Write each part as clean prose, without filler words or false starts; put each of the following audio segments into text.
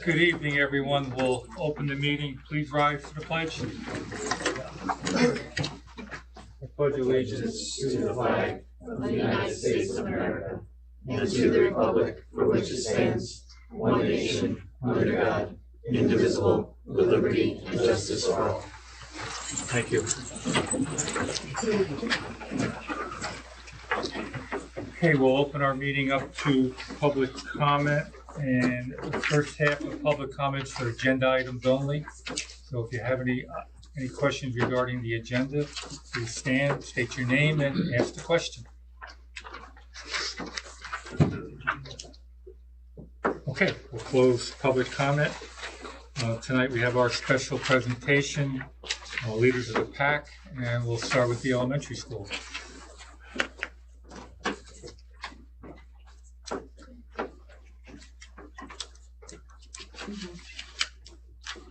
Good evening, everyone. We'll open the meeting. Please rise to the pledge. I pledge allegiance to the flag of the United States of America and to the republic for which it stands, one nation, under God, indivisible, with liberty and justice for all. Thank you. Okay, we'll open our meeting up to public comment, and the first half of public comments are agenda items only. So if you have any questions regarding the agenda, please stand, state your name, and ask the question. Okay, we'll close public comment. Tonight we have our special presentation, Leaders of the Pack, and we'll start with the elementary school.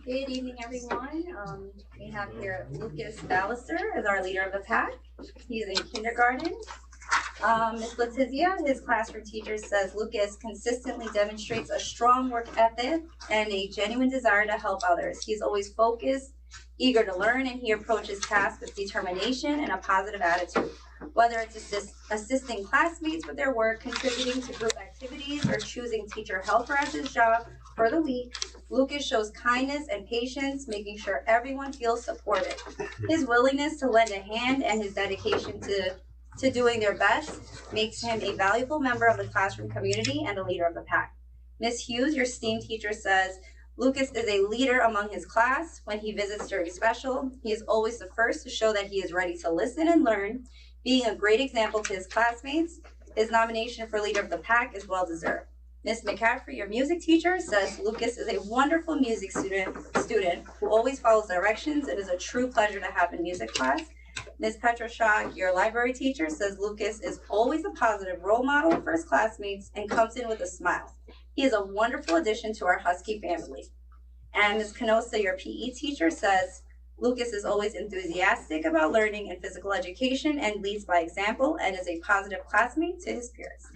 Good evening, everyone. We have here Lucas Ballister as our leader of the pack. He's in kindergarten. Ms. Letizia, his classroom teacher, says Lucas consistently demonstrates a strong work ethic and a genuine desire to help others. He's always focused, eager to learn, and he approaches tasks with determination and a positive attitude. Whether it's assisting classmates with their work, contributing to group activities, or choosing teacher helper as his job for the week, Lucas shows kindness and patience, making sure everyone feels supported. His willingness to lend a hand and his dedication to doing their best makes him a valuable member of the classroom community and a leader of the pack. Ms. Hughes, your STEAM teacher, says Lucas is a leader among his class. When he visits during special, he is always the first to show that he is ready to listen and learn, being a great example to his classmates. His nomination for leader of the pack is well deserved. Ms. McCaffrey, your music teacher, says Lucas is a wonderful music student who always follows directions and is a true pleasure to have in music class. Ms. Petroshaw, your library teacher, says Lucas is always a positive role model for his classmates and comes in with a smile. He is a wonderful addition to our Husky family. And Ms. Canosa, your PE teacher, says Lucas is always enthusiastic about learning and physical education and leads by example and is a positive classmate to his peers.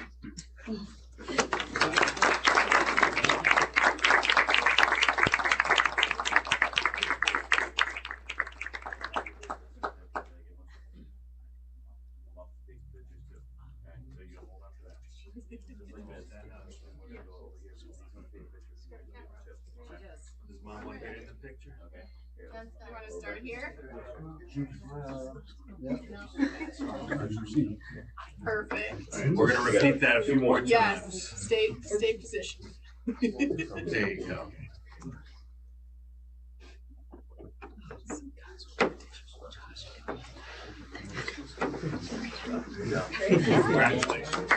Does mom want to get in the picture? Okay. You want to start here? Perfect. Right, we're going to repeat that a few more times. Yes, stay positioned. There you go. Congratulations.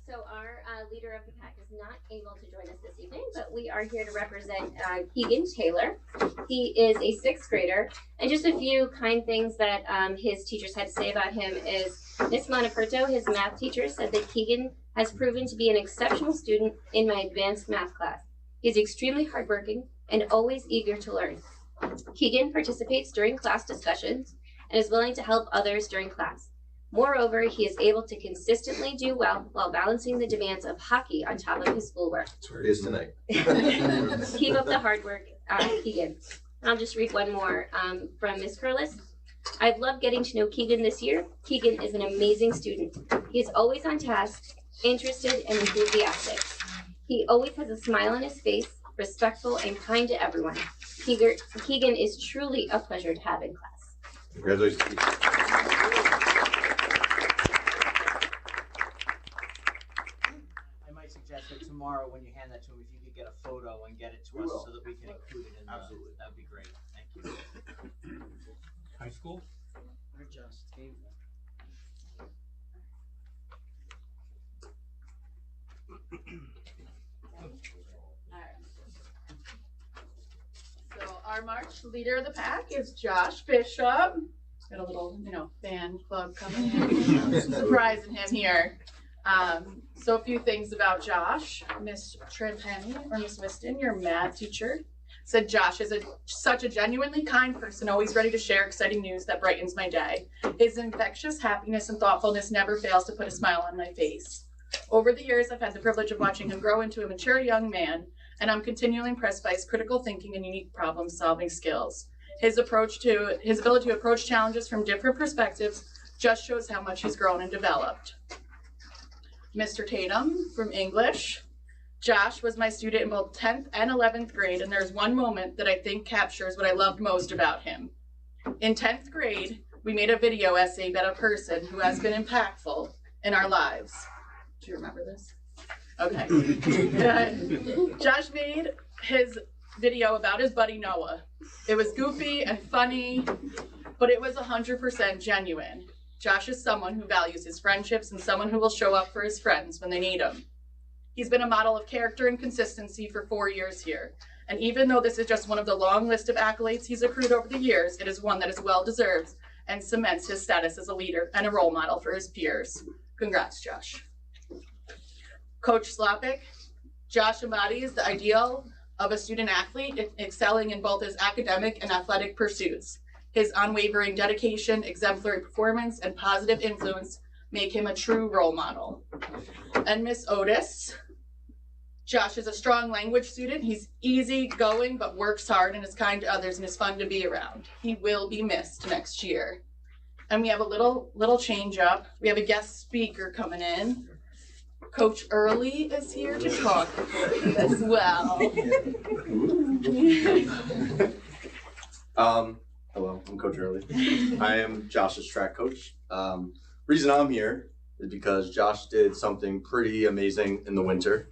So our leader of the pack is not able to join us this evening, but we are here to represent Keegan Taylor. He is a sixth grader, and just a few kind things that his teachers had to say about him is Miss Monaperto, his math teacher, said that Keegan has proven to be an exceptional student in my advanced math class. He is extremely hardworking and always eager to learn. Keegan participates during class discussions and is willing to help others during class. Moreover, he is able to consistently do well while balancing the demands of hockey on top of his schoolwork. That's where it is tonight. Keep up the hard work, Keegan. I'll just read one more from Ms. Curlis. I've loved getting to know Keegan this year. Keegan is an amazing student. He is always on task, interested, and enthusiastic. He always has a smile on his face, respectful and kind to everyone. Keegan is truly a pleasure to have in class. Congratulations. Suggest that tomorrow when you hand that to him, if you could get a photo and get it to us so that we can include it in the, absolutely, that'd be great. Thank you. High school? Or just So our March leader of the pack is Josh Bishop. Got a little, fan club coming in, surprising him here. So a few things about Josh. Miss Trapani or Miss Whiston, your math teacher, said Josh is such a genuinely kind person, always ready to share exciting news that brightens my day. His infectious happiness and thoughtfulness never fails to put a smile on my face. Over the years, I've had the privilege of watching him grow into a mature young man, and I'm continually impressed by his critical thinking and unique problem-solving skills. His ability to approach challenges from different perspectives just shows how much he's grown and developed. Mr. Tatum from English. Josh was my student in both 10th and 11th grade, and there's one moment that I think captures what I loved most about him. In 10th grade, we made a video essay about a person who has been impactful in our lives. Do you remember this? Okay. Josh made his video about his buddy Noah. It was goofy and funny, but it was 100% genuine. Josh is someone who values his friendships and someone who will show up for his friends when they need him. He's been a model of character and consistency for 4 years here. And even though this is just one of the long list of accolades he's accrued over the years, it is one that is well deserved and cements his status as a leader and a role model for his peers. Congrats, Josh. Coach Slopik. Josh embodies the ideal of a student athlete, excelling in both his academic and athletic pursuits. His unwavering dedication, exemplary performance, and positive influence make him a true role model. And Miss Otis. Josh is a strong language student. He's easygoing but works hard and is kind to others and is fun to be around. He will be missed next year. And we have a little change up. We have a guest speaker coming in. Coach Early is here to talk as well. Hello, I'm Coach Early. I am Josh's track coach. Reason I'm here is because Josh did something pretty amazing in the winter.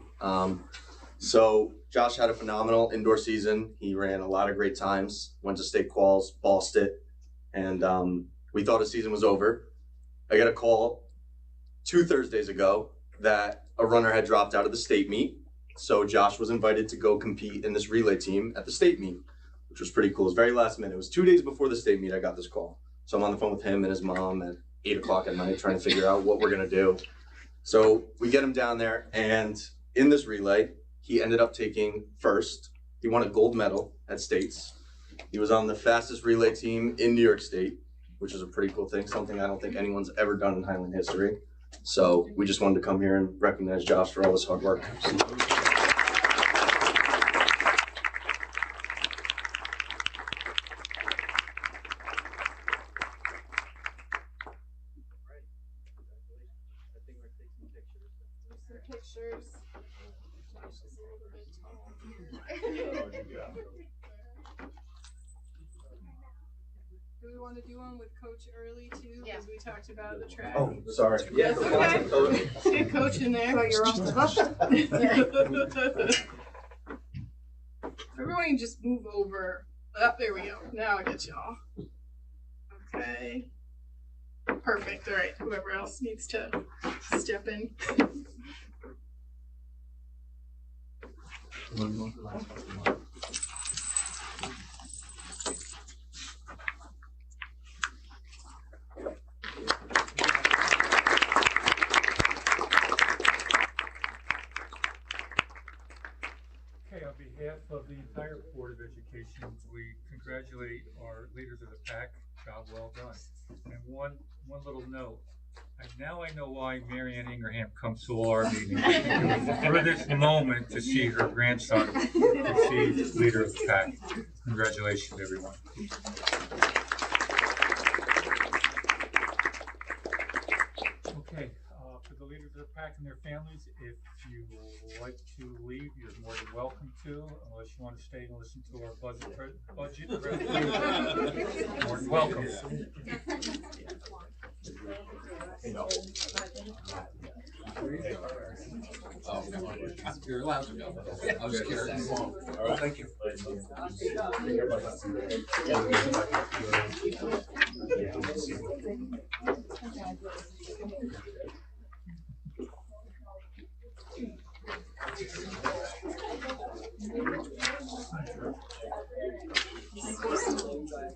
So Josh had a phenomenal indoor season. He ran a lot of great times, went to state quals, bossed it, and we thought his season was over. I got a call 2 Thursdays ago that a runner had dropped out of the state meet. So Josh was invited to go compete in this relay team at the state meet, which was pretty cool. It was very last minute. It was 2 days before the state meet I got this call. So I'm on the phone with him and his mom at 8 o'clock at night trying to figure out what we're gonna do. So we get him down there, and in this relay, he ended up taking first. He won a gold medal at states. He was on the fastest relay team in New York State, which is a pretty cool thing, something I don't think anyone's ever done in Highland history. So we just wanted to come here and recognize Josh for all his hard work. Pictures. Josh is a little bit tall. Do we want to do one with Coach Early too? Yeah. Because we talked about the track. Oh, sorry. Yeah, That's okay. Get Coach in there. Oh, you're off the hook. Everyone can just move over. Oh, there we go. Now I get y'all. Okay. Perfect. All right. Whoever else needs to step in. Okay, on behalf of the entire Board of Education, we congratulate our leaders of the pack. Job well done. And one little note. Now I know why Mary Ann Ingraham comes to all our meetings. It was for this moment to see her grandson receive leader of the pack. Congratulations, everyone. Okay, for the leaders of the pack and their families, if you would like to leave, you're more than welcome to, unless you want to stay and listen to our budget resolution. More than welcome. You're allowed to go. I was curious. All right, thank you.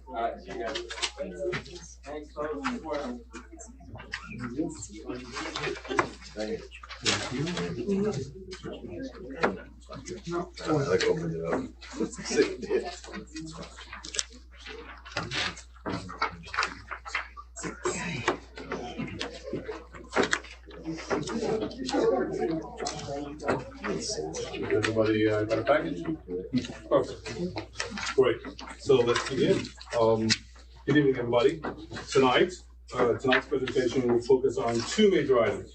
All right, see you guys. Thanks, folks. Thank you. I like opening it up. Everybody got a package? Perfect. Great. So let's begin. Good evening, everybody. Tonight's presentation will focus on two major items.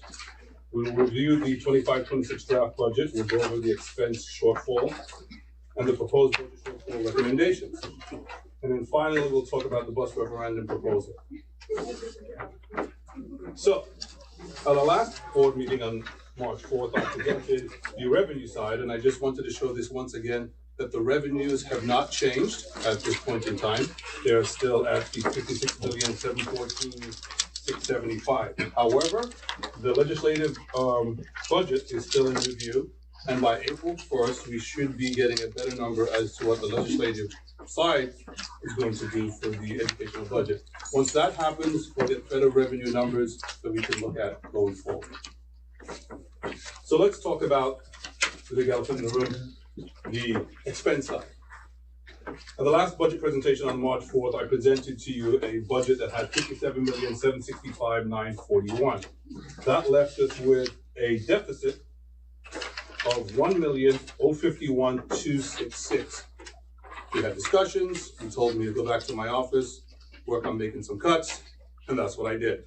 We will review the 25-26 draft budget. We'll go over the expense shortfall and the proposed budget shortfall recommendations. And then finally, we'll talk about the bus referendum proposal. So, at our last board meeting on March 4th, I presented the revenue side, and I just wanted to show this once again, that the revenues have not changed at this point in time. They're still at the $56,714,675. However, the legislative budget is still in review, and by April 1st, we should be getting a better number as to what the legislative side is going to do for the educational budget. Once that happens, we'll get better revenue numbers that we can look at going forward. So let's talk about the big elephant in the room, the expense side. At the last budget presentation on March 4th, I presented to you a budget that had $57,765,941. That left us with a deficit of $1,051,266. We had discussions. He told me to go back to my office, work on making some cuts, and that's what I did.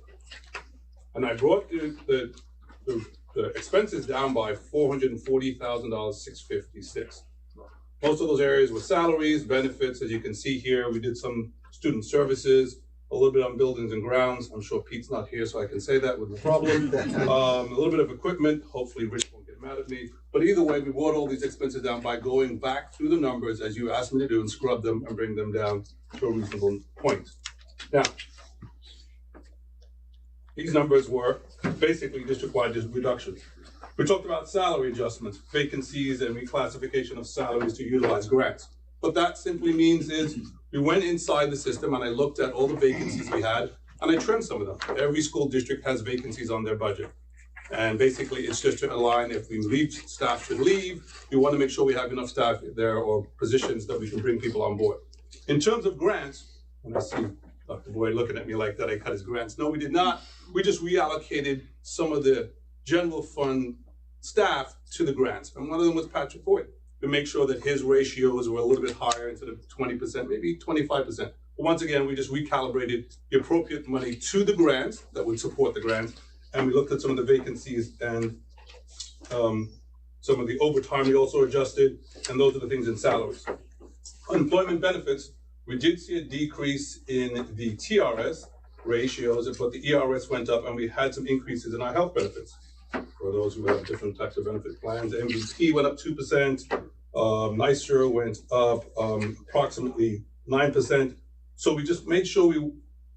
And I brought the expenses down by $440,656. Most of those areas were salaries, benefits. As you can see here, we did some student services, a little bit on buildings and grounds. I'm sure Pete's not here, so I can say that with no problem. A little bit of equipment. Hopefully Rich won't get mad at me. But either way, we brought all these expenses down by going back through the numbers as you asked me to do and scrub them and bring them down to a reasonable point. Now, these numbers were basically district-wide reductions. We talked about salary adjustments, vacancies, and reclassification of salaries to utilize grants. What that simply means is we went inside the system and I looked at all the vacancies we had and I trimmed some of them. Every school district has vacancies on their budget. And basically it's just to align if we leave, staff should leave. We want to make sure we have enough staff there or positions that we can bring people on board. In terms of grants, and I see Dr. Boyd looking at me like that I cut his grants. No, we did not. We just reallocated some of the general fund staff to the grants. And one of them was Patrick Boyd, to make sure that his ratios were a little bit higher into the 20%, maybe 25%. But once again, we just recalibrated the appropriate money to the grants that would support the grants. And we looked at some of the vacancies and some of the overtime we also adjusted. And those are the things in salaries. Unemployment benefits, we did see a decrease in the TRS ratios, but the ERS went up and we had some increases in our health benefits for those who have different types of benefit plans. MVP went up 2%, NYSER went up approximately 9%. So we just made sure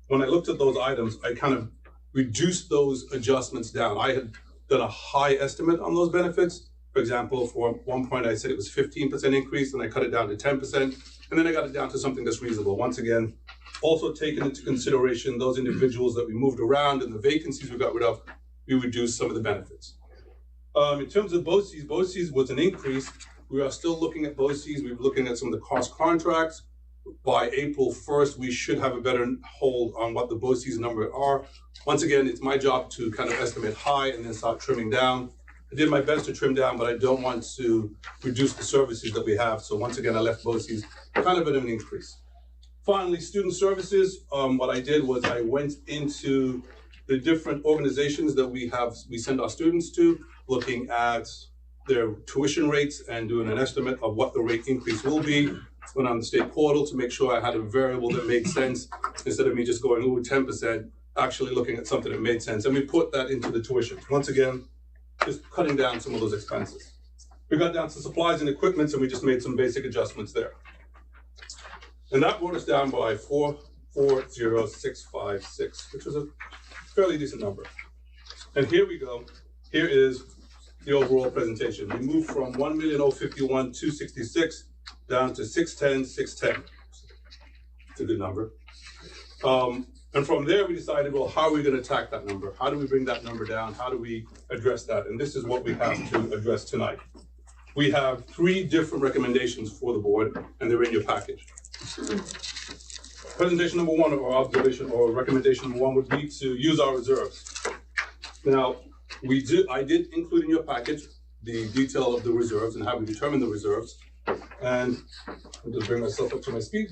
when I looked at those items, I kind of reduced those adjustments down. I had done a high estimate on those benefits. For example, for one point I said it was 15% increase and I cut it down to 10%. And then I got it down to something that's reasonable. Once again, also taking into consideration those individuals that we moved around and the vacancies we got rid of, we reduced some of the benefits. In terms of BOCES was an increase. We are still looking at BOCES. We're looking at some of the cost contracts. By April 1st, we should have a better hold on what the BOCES numbers are. Once again, it's my job to kind of estimate high and then start trimming down. I did my best to trim down, but I don't want to reduce the services that we have. So once again, I left BOCES kind of at an increase. Finally, student services. What I did was I went into the different organizations that we send our students to, looking at their tuition rates and doing an estimate of what the rate increase will be. Went on the state portal to make sure I had a variable that made sense instead of me just going, ooh, 10%, actually looking at something that made sense. And we put that into the tuition. Once again, just cutting down some of those expenses. We got down to supplies and equipment and we just made some basic adjustments there. And that brought us down by 440,656, which was a fairly decent number. And here we go. Here is the overall presentation. We moved from 1,051,266 down to 610,610. It's a good number. And from there, we decided, well, how are we going to attack that number? How do we bring that number down? How do we address that? And this is what we have to address tonight. We have 3 different recommendations for the board, and they're in your package. Presentation number 1, or observation, or recommendation number 1 would be to use our reserves. Now, I did include in your package the detail of the reserves and how we determine the reserves. And I'll just bring myself up to my speed.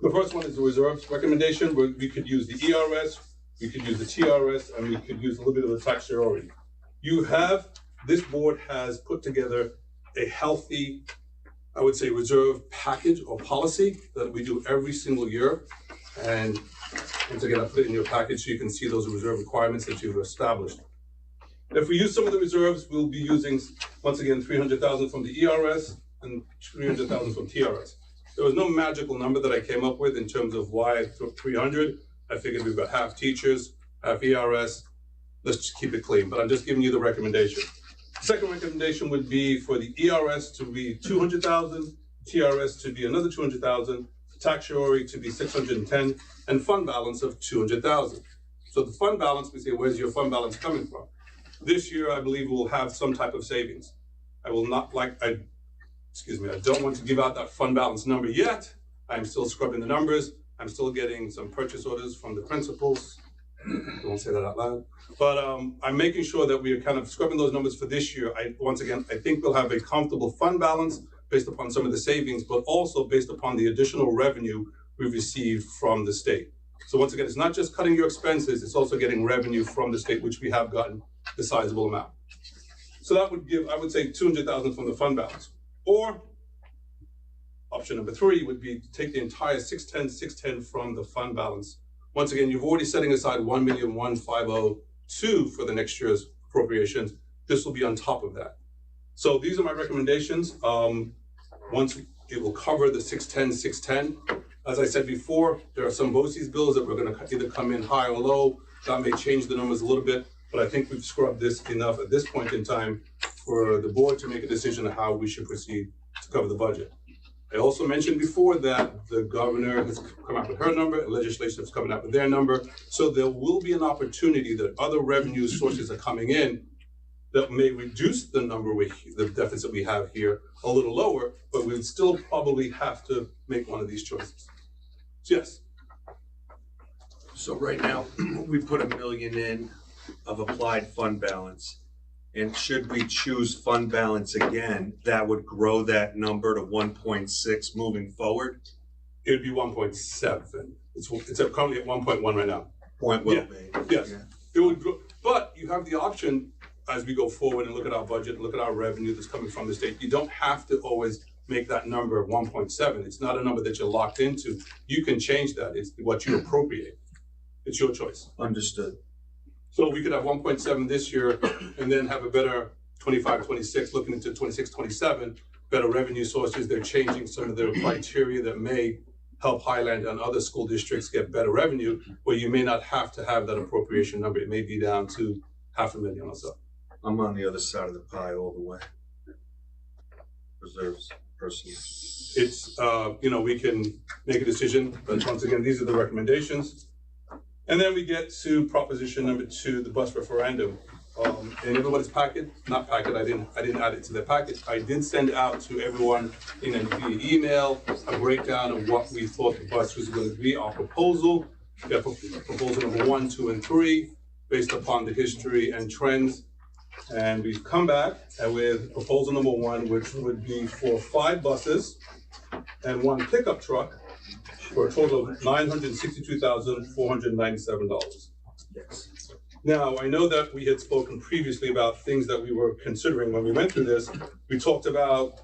The first one is the reserves recommendation, where we could use the ERS, we could use the TRS, and we could use a little bit of the tax priority. This board has put together a healthy, I would say, reserve package or policy that we do every single year. And once again, I put it in your package so you can see those reserve requirements that you've established. If we use some of the reserves, we'll be using, once again, 300,000 from the ERS and 300,000 from TRS. There was no magical number that I came up with in terms of why I took 300. I figured we've got half teachers, half ERS. Let's just keep it clean, but I'm just giving you the recommendation. Second recommendation would be for the ERS to be 200,000, TRS to be another 200,000, taxiary to be 610, and fund balance of 200,000. So the fund balance, we say, where's your fund balance coming from? This year, I believe we'll have some type of savings. I don't want to give out that fund balance number yet. I'm still scrubbing the numbers. I'm still getting some purchase orders from the principals. Don't say that out loud. But I'm making sure that we are kind of scrubbing those numbers for this year. Once again, I think we'll have a comfortable fund balance based upon some of the savings, but also based upon the additional revenue we've received from the state. So once again, it's not just cutting your expenses, it's also getting revenue from the state, which we have gotten a sizable amount. So that would give, I would say, 200,000 from the fund balance. Or option number 3 would be to take the entire 610 from the fund balance. Once again, you've already setting aside 1,150,200 for the next year's appropriations. This will be on top of that. So these are my recommendations. Once it will cover the 610. As I said before, there are some BOCES bills that we're going to either come in high or low. That may change the numbers a little bit, but I think we've scrubbed this enough at this point in time for the board to make a decision on how we should proceed to cover the budget. I also mentioned before that the governor has come out with her number, and legislation is coming out with their number. So there will be an opportunity that other revenue sources are coming in that may reduce the number, the deficit we have here a little lower, but we'd still probably have to make one of these choices. So yes. So right now, we put $1 million in of applied fund balance. And should we choose fund balance again, that would grow that number to 1.6 moving forward? It would be 1.7. It's currently at 1.1 right now. Point well made. Yes. Yeah. It would grow, but you have the option as we go forward and look at our budget, look at our revenue that's coming from the state. You don't have to always make that number 1.7. It's not a number that you're locked into. You can change that. It's what you appropriate. It's your choice. Understood. So we could have 1.7 this year and then have a better 25, 26, looking into 26, 27, better revenue sources. They're changing some of their criteria that may help Highland and other school districts get better revenue, where you may not have to have that appropriation number. It may be down to $500,000 or so. I'm on the other side of the pie all the way. Reserves, personally. It's, we can make a decision, but once again, these are the recommendations. And then we get to proposition number 2, the bus referendum. In everybody's packet, not packet, I didn't add it to the packet. I did send out to everyone in an email a breakdown of what we thought the bus was going to be, our proposal. We have proposal number 1, 2, and 3, based upon the history and trends. And we've come back with proposal number 1, which would be for 5 buses and 1 pickup truck, for a total of $962,497. Yes. Now, I know that we had spoken previously about things that we were considering when we went through this. We talked about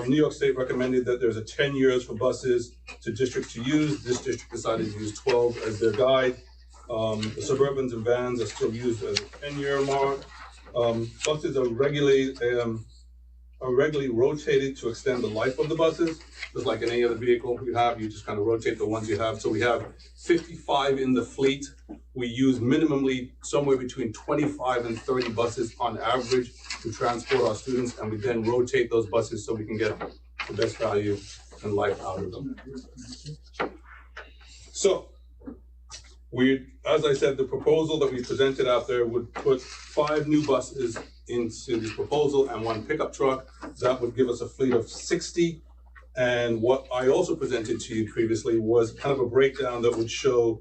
New York State recommended that there's a 10 years for buses to districts to use. This district decided to use 12 as their guide. The Suburbans and vans are still used as a 10-year mark. Buses are regularly rotated to extend the life of the buses. Just like in any other vehicle you have, you just kind of rotate the ones you have. So we have 55 in the fleet. We use minimally somewhere between 25 and 30 buses on average to transport our students, and we then rotate those buses so we can get the best value and life out of them. So As I said, the proposal that we presented out there would put 5 new buses into the proposal and 1 pickup truck. That would give us a fleet of 60. And what I also presented to you previously was kind of a breakdown that would show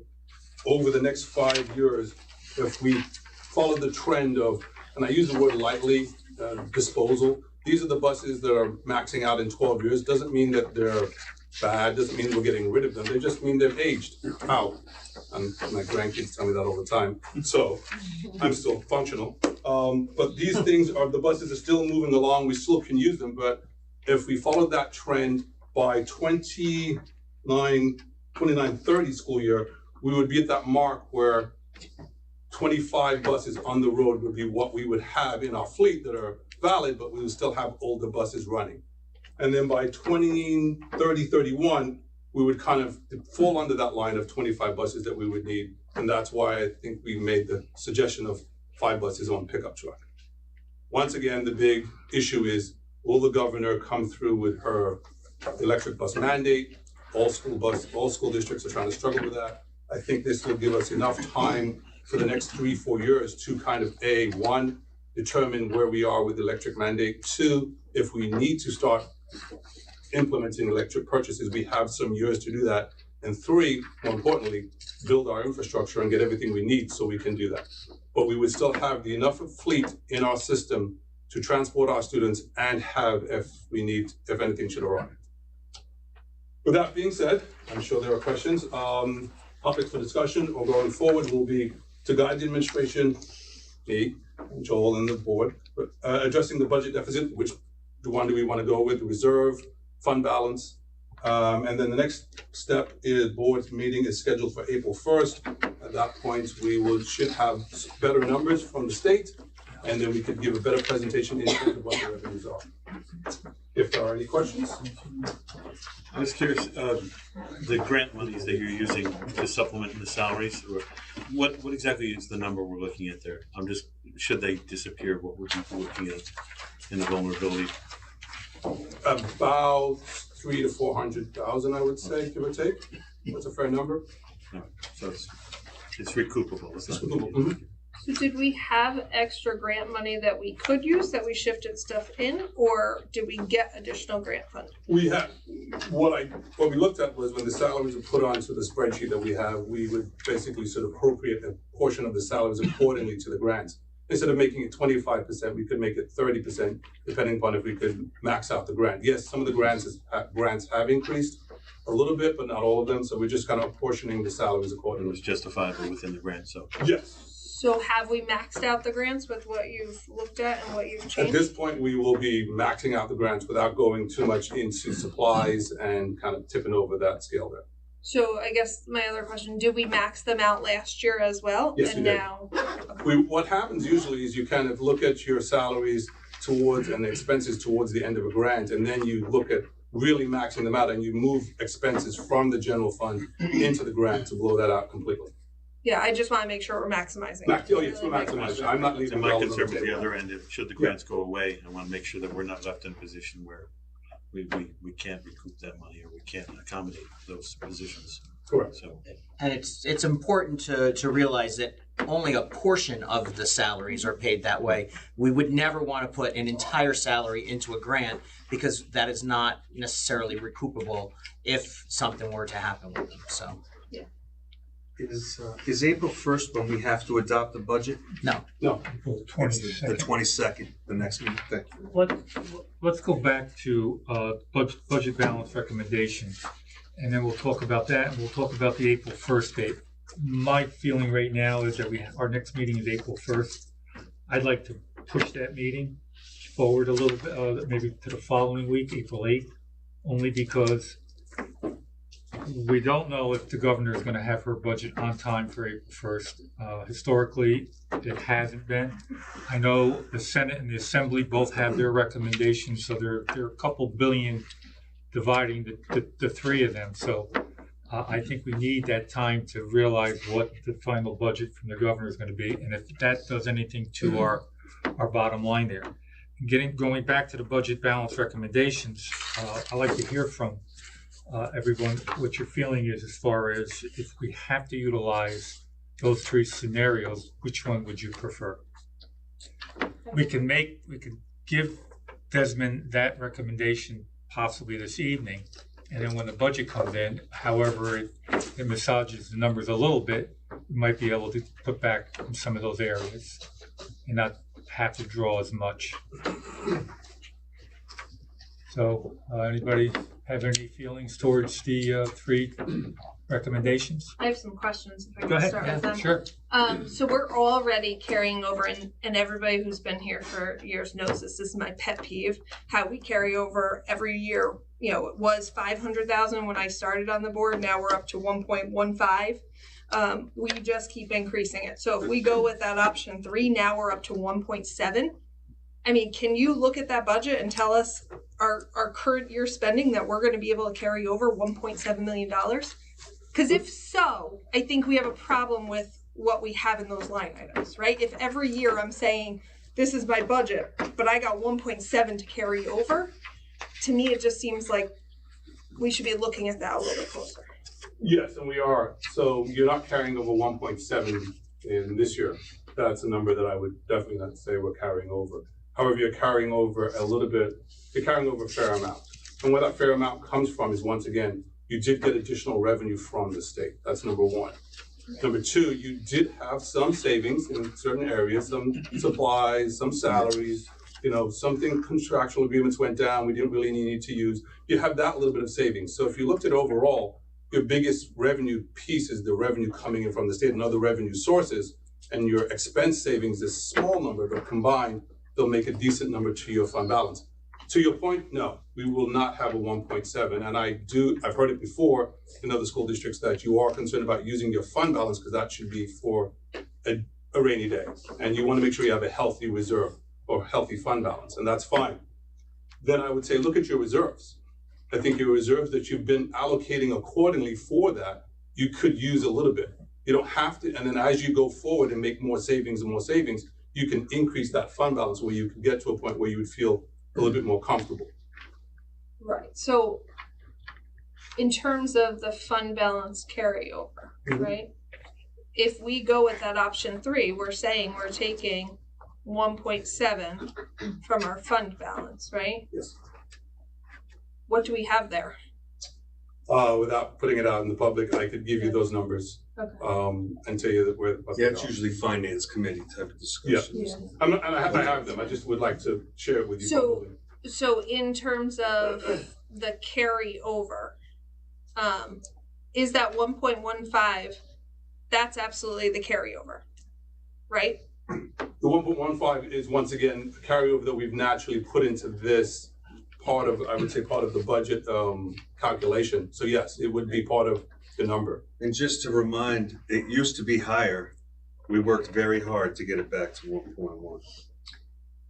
over the next 5 years, if we follow the trend of, and I use the word lightly, disposal. These are the buses that are maxing out in 12 years. Doesn't mean that they're bad, doesn't mean we're getting rid of them. They just mean they've aged out. And my grandkids tell me that all the time. So I'm still functional. But these things are, the buses are still moving along. We still can use them. But if we follow that trend by 29-30 school year, we would be at that mark where 25 buses on the road would be what we would have in our fleet that are valid, but we would still have older buses running. And then by 31, we would kind of fall under that line of 25 buses that we would need. And that's why I think we made the suggestion of 5 buses on pickup truck. Once again, the big issue is, will the governor come through with her electric bus mandate? All school districts are trying to struggle with that. I think this will give us enough time for the next 3-4 years to kind of one, determine where we are with the electric mandate. 2, if we need to start implementing electric purchases, we have some years to do that. And 3, more importantly, build our infrastructure and get everything we need so we can do that. But we would still have enough fleet in our system to transport our students and have, if anything should arrive. With that being said, I'm sure there are questions. Topics for discussion or going forward will be to guide the administration, me, Joel, and the board, but addressing the budget deficit, which one do we want to go with, reserve, fund balance. And then the next step is board's meeting is scheduled for April 1st. At that point, we should have better numbers from the state, and then we could give a better presentation into what the revenues are. If there are any questions. I was curious, the grant monies that you're using to supplement the salaries, or what exactly is the number we're looking at there? Should they disappear, what would we be looking at in the vulnerability? About 300,000 to 400,000, I would say, give or take. That's a fair number. No, so it's recoupable. It's not recoupable. So did we have extra grant money that we could use that we shifted stuff in, or did we get additional grant funding? We had, what we looked at was when the salaries were put onto the spreadsheet that we have, we would basically sort of appropriate a portion of the salaries accordingly to the grants. Instead of making it 25%, we could make it 30%, depending upon if we could max out the grant. Yes, some of the grants have increased a little bit, but not all of them. So we're just kind of apportioning the salaries accordingly. It was justifiable within the grant, so. Yes. So have we maxed out the grants with what you've looked at and what you've changed? At this point, we will be maxing out the grants without going too much into supplies and kind of tipping over that scale there. So I guess my other question, did we max them out last year as well? Yes, and we did. now What happens usually is you kind of look at your salaries towards and the expenses towards the end of a grant, and then you look at really maxing them out and you move expenses from the general fund into the grant to blow that out completely. yeah, I just want to make sure we're maximizing. Oh yes, we're maximizing. I'm not leaving. And my concern with the other end, should the grants go away, I want to make sure that we're not left in a position where we can't recoup that money or we can't accommodate those positions. Correct. So, and it's important to realize that only a portion of the salaries are paid that way. We would never want to put an entire salary into a grant because that is not necessarily recoupable if something were to happen with them. So. Is April 1st when we have to adopt the budget? No. No. The 22nd, the next meeting. Thank you. Let's go back to budget balance recommendations, and then we'll talk about that, and we'll talk about the April 1st date. My feeling right now is that our next meeting is April 1st. I'd like to push that meeting forward a little bit, maybe to the following week, April 8th, only because we don't know if the governor is going to have her budget on time for April 1st. Historically, it hasn't been. I know the Senate and the Assembly both have their recommendations, so there are a couple billion dividing the three of them. So I think we need that time to realize what the final budget from the governor is going to be, and if that does anything to our bottom line there. Going back to the budget balance recommendations, I'd like to hear from everyone what your feeling is as far as if we have to utilize those three scenarios, which one would you prefer? We can give Desmond that recommendation possibly this evening, and then when the budget comes in, however it massages the numbers a little bit, we might be able to put back in some of those areas and not have to draw as much. So, anybody have any feelings towards the three recommendations? I have some questions if I Go can ahead. start Yeah, with them. sure. So we're already carrying over, and everybody who's been here for years knows this. This is my pet peeve. How we carry over every year. You know, it was 500,000 when I started on the board. Now we're up to 1.15. We just keep increasing it. So if we go with that option 3, now we're up to 1.7. I mean, can you look at that budget and tell us our current year spending that we're going to be able to carry over $1.7 million? Because if so, I think we have a problem with what we have in those line items, right? If every year I'm saying, this is my budget, but I got 1.7 to carry over, to me it just seems like we should be looking at that a little bit closer. Yes, and we are. So you're not carrying over 1.7 in this year. That's a number that I would definitely not say we're carrying over. However, you're carrying over a little bit, you're carrying over a fair amount. And where that fair amount comes from is, once again, you did get additional revenue from the state. That's number one. Number two, you did have some savings in certain areas, some supplies, some salaries, you know, something contractual agreements went down, we didn't really need to use. You have that little bit of savings. So if you looked at overall, your biggest revenue piece is the revenue coming in from the state and other revenue sources, and your expense savings is a small number, but combined, they'll make a decent number to your fund balance. To your point, no, we will not have a 1.7. And I've heard it before in other school districts that you are concerned about using your fund balance because that should be for a rainy day. And you want to make sure you have a healthy reserve or healthy fund balance, and that's fine. Then I would say, look at your reserves. I think your reserves that you've been allocating accordingly for that, you could use a little bit. You don't have to, and then as you go forward and make more savings and more savings, you can increase that fund balance where you can get to a point where you would feel a little bit more comfortable. Right. So in terms of the fund balance carryover, right? If we go with that option 3, we're saying we're taking 1.7 from our fund balance, right? Yes. What do we have there? Without putting it out in the public, I could give you those numbers. Okay. And tell you that where. Yeah, it's usually finance committee type of discussions. Yeah. I have them. I just would like to share it with you. So in terms of the carryover, is that 1.15? That's absolutely the carryover, right? The 1.15 is once again a carryover that we've naturally put into this part of, I would say, part of the budget calculation. So yes, it would be part of the number. And just to remind, it used to be higher. We worked very hard to get it back to 1.1.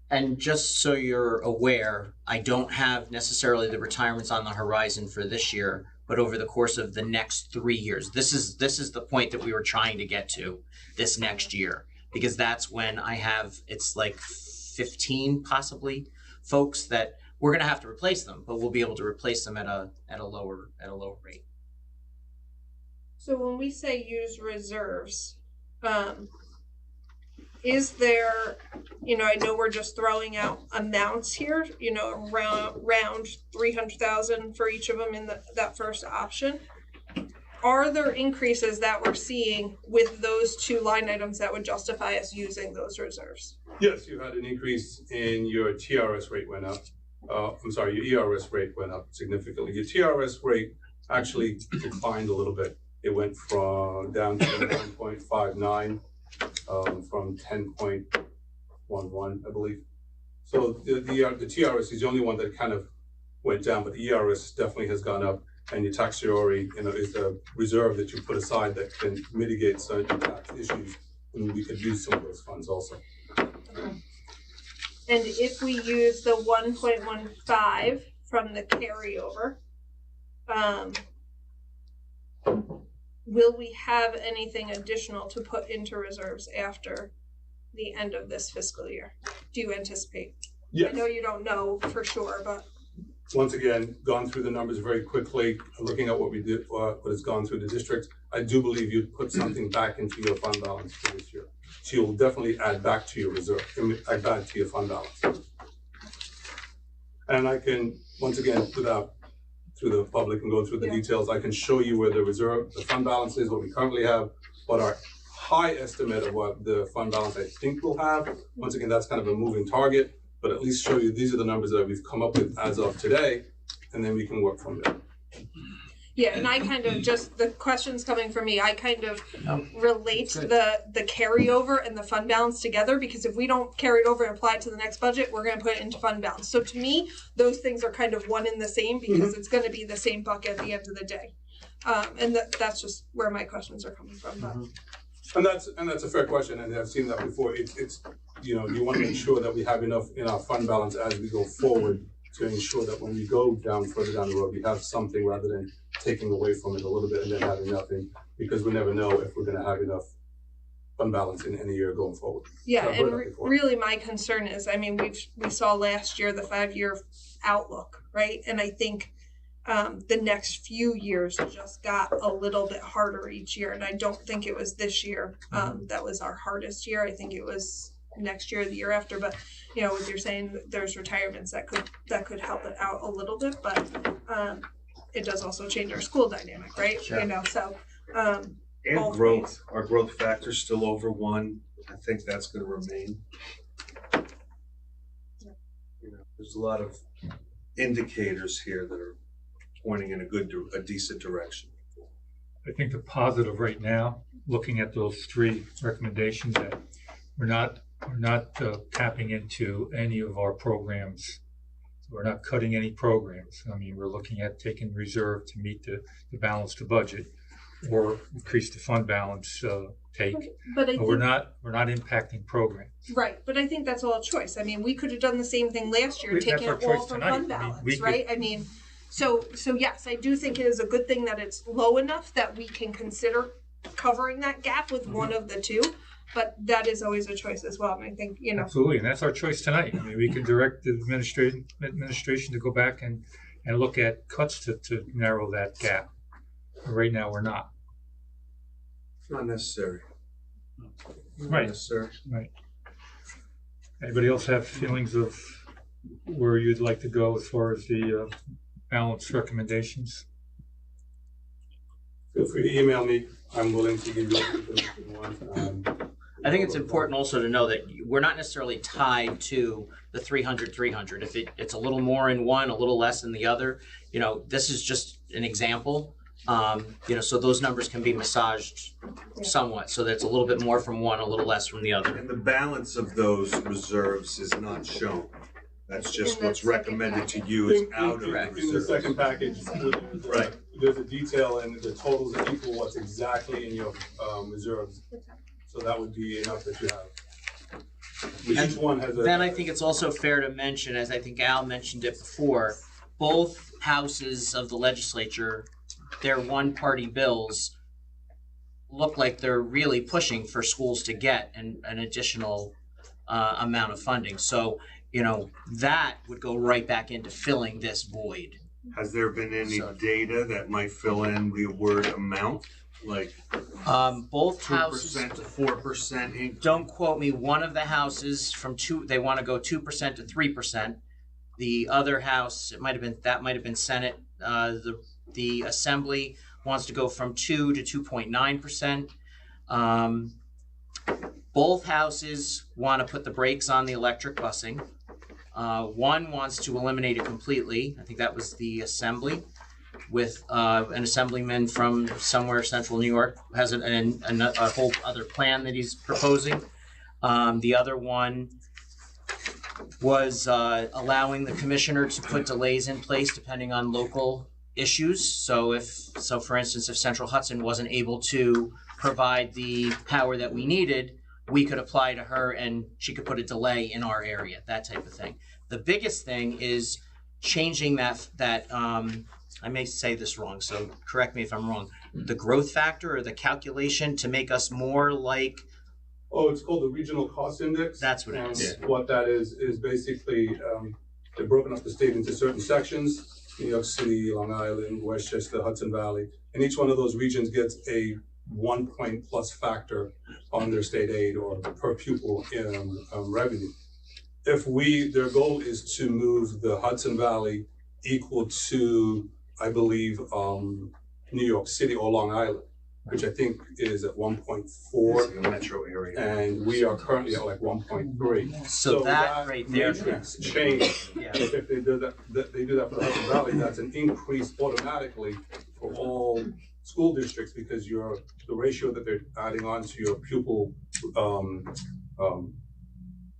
And just so you're aware, I don't have necessarily the retirements on the horizon for this year, but over the course of the next 3 years. This is the point that we were trying to get to this next year, because that's when I have, it's like 15 possibly folks that we're going to have to replace them, but we'll be able to replace them at a lower rate. So when we say use reserves, is there, I know we're just throwing out amounts here, around 300,000 for each of them in that first option. Are there increases that we're seeing with those 2 line items that would justify us using those reserves? Yes, you had an increase in your TRS rate went up. Your ERS rate went up significantly. Your TRS rate actually declined a little bit. It went down to 9.59 from 10.11, I believe. So the TRS is the only one that kind of went down, but the ERS definitely has gone up. And your taxiori, is a reserve that you put aside that can mitigate certain tax issues, and we could use some of those funds also. And if we use the 1.15 from the carryover, will we have anything additional to put into reserves after the end of this fiscal year? Do you anticipate? Yes. I know you don't know for sure, but once again, gone through the numbers very quickly, looking at what we did, what has gone through the district. I do believe you'd put something back into your fund balance for this year. So you'll definitely add back to your reserve, add back to your fund balance. And I can, once again, without, through the public and go through the details, I can show you where the reserve, the fund balance is, what we currently have, what our high estimate of what the fund balance I think we'll have. Once again, that's kind of a moving target, but at least show you these are the numbers that we've come up with as of today, and then we can work from there. Yeah, and I kind of just, the questions coming from me, I kind of relate the carryover and the fund balance together, because if we don't carry it over and apply it to the next budget, we're going to put it into fund balance. So to me, those things are kind of one and the same, because it's going to be the same bucket at the end of the day. And that's just where my questions are coming from. But. And that's a fair question, and I've seen that before. It's you know, you want to make sure that we have enough in our fund balance as we go forward to ensure that when we go down further down the road, we have something rather than taking away from it a little bit and then having nothing, because we never know if we're going to have enough fund balance in any year going forward. Yeah, and really my concern is, I mean, we saw last year the 5-year outlook, right? And I think the next few years just got a little bit harder each year, and I don't think it was this year that was our hardest year. I think it was next year, the year after. But you know, what you're saying, there's retirements that could help it out a little bit, but it does also change our school dynamic, right? Sure. You know, so and growth. Our growth factor's still over 1. I think that's going to remain. You know, there's a lot of indicators here that are pointing in a decent direction. I think the positive right now, looking at those 3 recommendations, that we're not tapping into any of our programs. So we're not cutting any programs. I mean, we're looking at taking reserve to meet the balance to budget, or increase the fund balance take. But we're not impacting programs. Right, but I think that's all a choice. I mean, we could have done the same thing last year, taking it all from fund balance, right? I mean, so yes, I do think it is a good thing that it's low enough that we can consider covering that gap with one of the 2. But that is always a choice as well, and I think, you know. Absolutely, and that's our choice tonight. I mean, we can direct the administration to go back and look at cuts to narrow that gap. But right now, we're not. It's not necessary. Right. Necessary. Right. Anybody else have feelings of where you'd like to go as far as the balanced recommendations? Feel free to email me. I'm willing to give you everything you want. I think it's important also to know that we're not necessarily tied to the 300. If it's a little more in one, a little less in the other, you know, this is just an example. You know, so those numbers can be massaged somewhat, so that it's a little bit more from one, a little less from the other. And the balance of those reserves is not shown. That's just what's recommended to you is out of the reserves. In the second package, right. There's a detail, and the totals equal what's exactly in your reserves. So that would be enough that you have. Each one has then I think it's also fair to mention, as I think Al mentioned it before, both houses of the legislature, their one-party bills look like they're really pushing for schools to get an additional amount of funding. So, you know, that would go right back into filling this void. Has there been any data that might fill in the word amount? Like both 2% houses to 4% increase? Don't quote me. One of the houses they want to go 2% to 3%. The other house, might have been Senate. The Assembly wants to go from 2 to 2.9%. Both houses want to put the brakes on the electric busing. One wants to eliminate it completely. I think that was the Assembly, with an assemblyman from somewhere central New York has a whole other plan that he's proposing. The other one was allowing the commissioner to put delays in place depending on local issues. So for instance, if Central Hudson wasn't able to provide the power that we needed, we could apply to her and she could put a delay in our area, that type of thing. The biggest thing is changing that I may say this wrong, so correct me if I'm wrong, the growth factor or the calculation to make us more like... Oh, it's called the Regional Cost Index. That's what it is. What that is basically They've broken up the state into certain sections, New York City, Long Island, Westchester, Hudson Valley, and each one of those regions gets a 1 point plus factor on their state aid or per pupil revenue. Their goal is to move the Hudson Valley equal to, I believe, New York City or Long Island, which I think is at 1.4. The metro area. And we are currently at like 1.3. So that right there. Matrix change. Yeah. If they do that for the Hudson Valley, that's an increase automatically for all school districts because the ratio that they're adding on to your pupil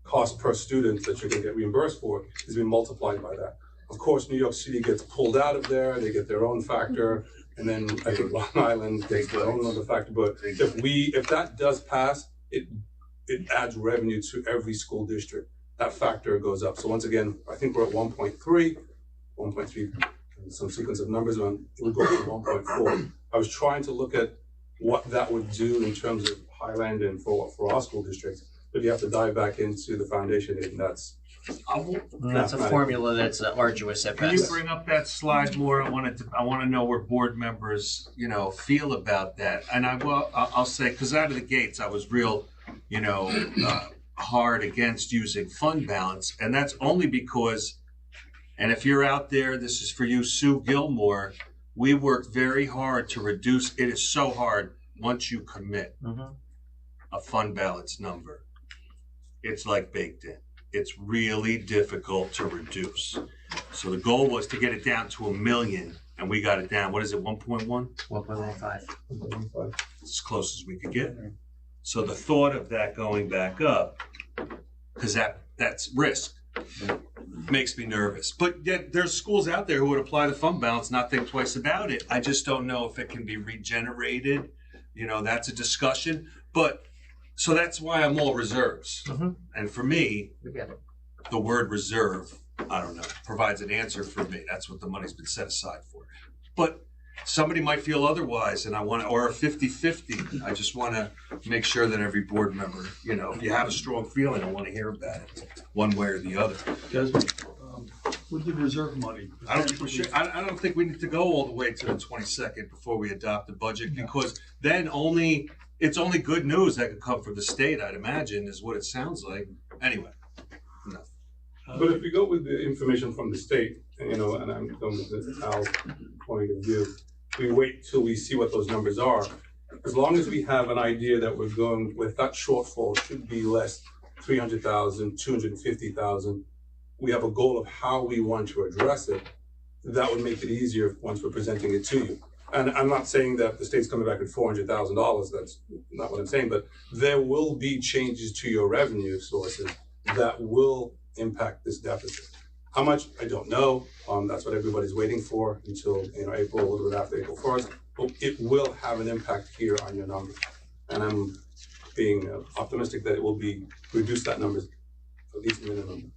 cost per student that you're going to get reimbursed for is being multiplied by that. Of course, New York City gets pulled out of there; they get their own factor, and then I think Long Island gets their own other factor. But if that does pass, it adds revenue to every school district. That factor goes up. So once again, I think we're at 1.3, some sequence of numbers on. It would go to 1.4. I was trying to look at what that would do in terms of Highland and for our school districts. But you have to dive back into the foundation, and that's a formula that's arduous at Can best. you bring up that slide more? I want to know where board members, feel about that. And I'll say, because out of the gates, I was real, hard against using fund balance, and that's only because, and if you're out there, this is for you, Sue Gilmore. We worked very hard to reduce. It is so hard once you commit a fund balance number. It's like baked in. It's really difficult to reduce. So the goal was to get it down to $1 million, and we got it down. What is it, 1.1? 1.15. As close as we could get. So the thought of that going back up, because that's risk, makes me nervous. But yet there's schools out there who would apply the fund balance, not think twice about it. I just don't know if it can be regenerated. That's a discussion. But so that's why I'm all reserves. And for me, the word reserve, I don't know, provides an answer for me. That's what the money's been set aside for. But somebody might feel otherwise, and or a 50-50. I just want to make sure that every board member, if you have a strong feeling, I want to hear about it, one way or the other. Desmond, with the reserve money. I don't think we need to go all the way to the 22nd before we adopt the budget, because then it's only good news that could come from the state, I'd imagine, is what it sounds like. Anyway, enough. But if we go with the information from the state, and I'm going with Al's point of view, we wait till we see what those numbers are. As long as we have an idea that we're going with that shortfall should be less 300,000, 250,000. We have a goal of how we want to address it. That would make it easier once we're presenting it to you. And I'm not saying that the state's coming back at $400,000. That's not what I'm saying. But there will be changes to your revenue sources that will impact this deficit. How much, I don't know. That's what everybody's waiting for until April, a little bit after April 1st. But it will have an impact here on your numbers. And I'm being optimistic that it will reduce that number at least minimum.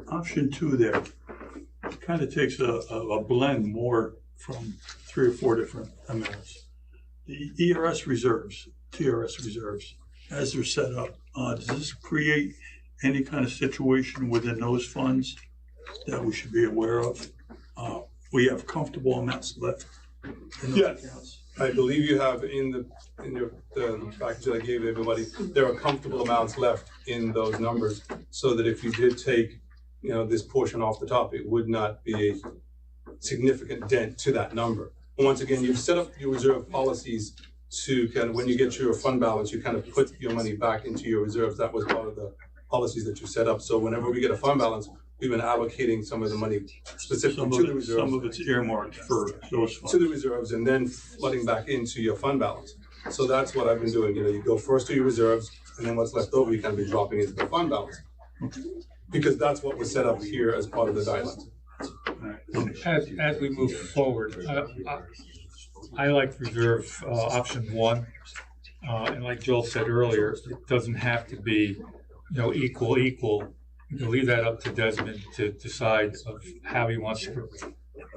Option 2 there kind of takes a blend more from 3 or 4 different amounts. The ERS reserves, TRS reserves, as they're set up, does this create any kind of situation within those funds that we should be aware of? We have comfortable amounts left in those accounts. I believe you have in the package that I gave everybody, there are comfortable amounts left in those numbers, so that if you did take this portion off the top, it would not be a significant dent to that number. And once again, you've set up your reserve policies to kind of, when you get your fund balance, you kind of put your money back into your reserves. That was part of the policies that you set up. So whenever we get a fund balance, we've been allocating some of the money specifically to the reserves. Some of it's earmarked for those funds. To the reserves, and then flooding back into your fund balance. So that's what I've been doing. You go first to your reserves, and then what's left over, you kind of be dropping into the fund balance. Because that's what was set up here as part of the guidelines. As we move forward, I like reserve option 1. And like Joel said earlier, it doesn't have to be equal. You can leave that up to Desmond to decide of how he wants to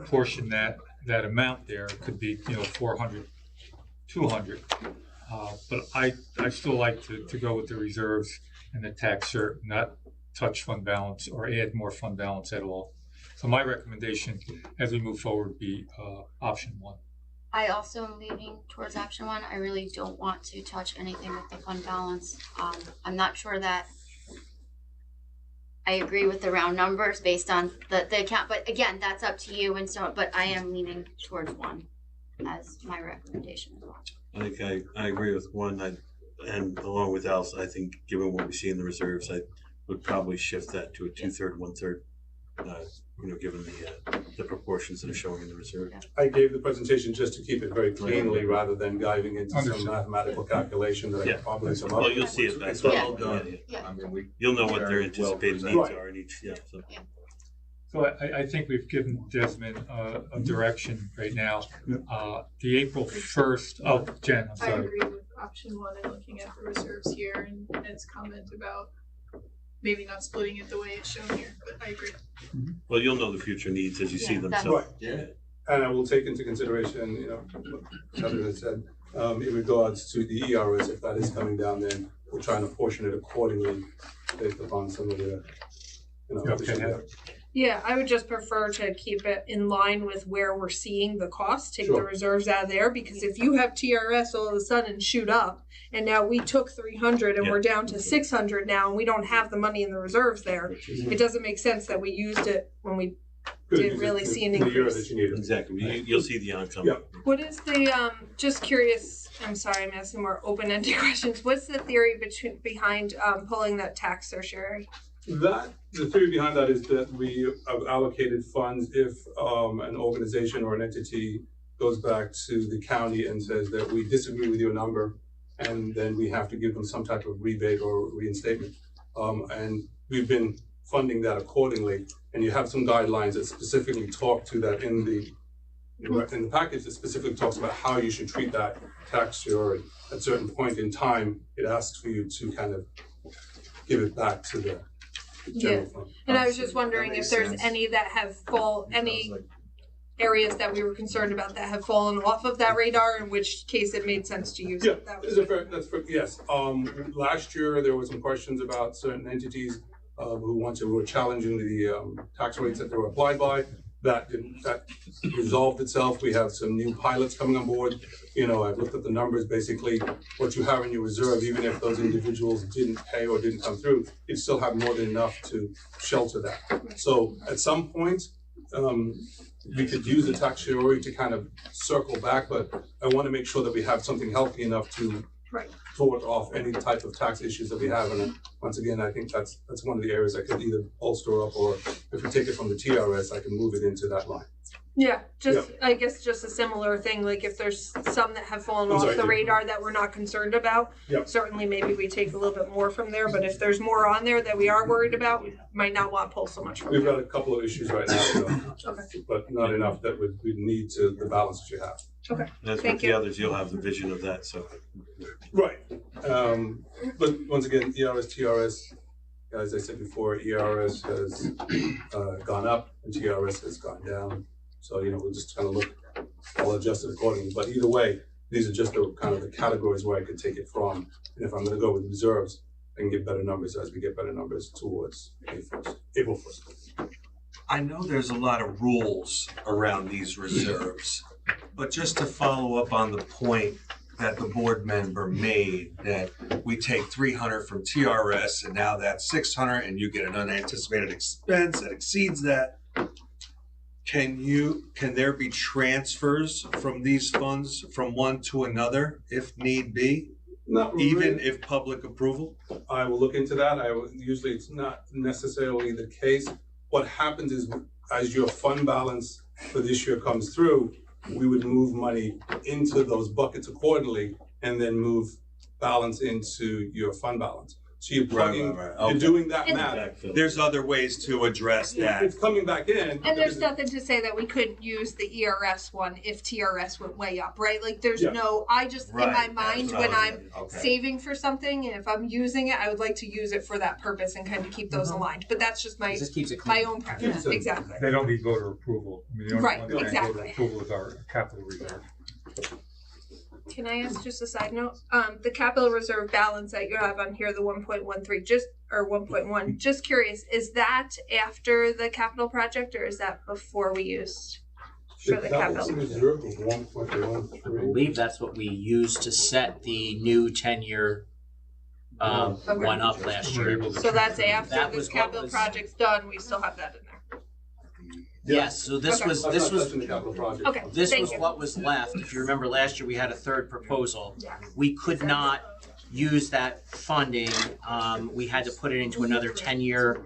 portion that amount there. It could be 400, 200. But I still like to go with the reserves and the tax cert, touch fund balance or add more fund balance at all. So my recommendation as we move forward would be option one. I also am leaning towards option one. I really don't want to touch anything with the fund balance. I'm not sure that I agree with the round numbers based on the account, but again, that's up to you and so, but I am leaning towards one as my recommendation as well. I think I agree with one, and along with Alice, I think given what we see in the reserves, I would probably shift that to a 2/3, 1/3, given the proportions that are showing in the reserve. I gave the presentation just to keep it very cleanly rather than diving into some mathematical calculation that I could probably some Well, other. you'll see it back. It's well done. Yeah. I mean, You'll know what their anticipated needs Right. are in each, so. So I think we've given Desmond a direction right now. The April 1st, oh, Jen, I'm I sorry. agree with option one and looking at the reserves here and Ed's comment about maybe not splitting it the way it's shown here, but I agree. Well, you'll know the future needs as you see them, so. Right, yeah. And I will take into consideration, what Heather had said, in regards to the ERS, if that is coming down, then we're trying to portion it accordingly based upon some of the, Yeah, I would just prefer to keep it in line with where we're seeing the cost, take the Sure. reserves out of there, because if you have TRS all of a sudden shoot up, and now we took 300 and we're down to 600 now, and we don't have the money in the reserves there, it doesn't make sense that we used it when we didn't really see an increase. Exactly, you'll see the outcome. Yeah. What is the, just curious, I'm sorry, I'm asking more open-ended questions, what's the theory behind pulling that tax tertiary? The theory behind that is that we have allocated funds if an organization or an entity goes back to the county and says that we disagree with your number, and then we have to give them some type of rebate or reinstatement. And we've been funding that accordingly, and you have some guidelines that specifically talk to that in the package that specifically talks about how you should treat that tax year. At a certain point in time, it asks for you to kind of give it back to the general fund. And I was just wondering if there's any that have any areas that we were concerned about that have fallen off of that radar, in which case it made sense to use it. Yes. Last year there were some questions about certain entities who were challenging the tax rates that they were applied by. That resolved itself. We have some new pilots coming on board. I've looked at the numbers. Basically, what you have in your reserve, even if those individuals didn't pay or didn't come through, you still have more than enough to shelter that. So at some point, we could use the tax priority to kind of circle back, but I want to make sure that we have something healthy enough to thwart off any type of tax issues that we have. And once again, I think that's one of the areas I could either bolster up, or if we take it from the TRS, I can move it into that line. Yeah, I guess just a similar thing, like if there's some that have fallen off the radar that we're not concerned about, certainly maybe we take a little bit more from there, but if there's more on there that we are worried about, we might not want to pull so much from We've there. got a couple of issues right now, but not enough that we need to the balance that you have. Okay. That's Thank with the you. others, you'll have the vision of that, so. Right. But once again, ERS, TRS, as I said before, ERS has gone up and TRS has gone down. So, we'll just kind of look, I'll adjust it accordingly. But either way, these are just the kind of the categories where I could take it from. And if I'm going to go with reserves, I can get better numbers as we get better numbers towards April 1st. I know there's a lot of rules around these reserves, but just to follow up on the point that the board member made, that we take 300 from TRS and now that's 600 and you get an unanticipated expense that exceeds that. Can there be transfers from these funds from one to another if need be? Not even really. if public approval? I will look into that. Usually it's not necessarily the case. What happens is, as your fund balance for this year comes through, we would move money into those buckets accordingly and then move balance into your fund balance. So you're plugging, you're doing that math. There's other ways to address that. It's coming back in. And there's nothing to say that we couldn't use the ERS one if TRS went way up, right? Like there's no, I just, in my mind, when I'm saving for something, and if I'm using it, I would like to use it for that purpose and kind of keep those aligned. But that's just my, my own preference, exactly. They don't need voter approval. I mean, the only Right, one that has exactly. voter approval is our capital reserve. Can I ask just a side note? The capital reserve balance that you have on here, the 1.13, or 1.1. Just curious, is that after the capital project or is that before we used for the capital? I believe that's what we used to set the new 10-year one up last year. So that's after That this was what capital was- project's done, we still have that in there. Yes, so this Okay. was Okay, this thank was you. what was left. If you remember last year, we had a third proposal. Yeah. We could not use that funding. We had to put it into another 10-year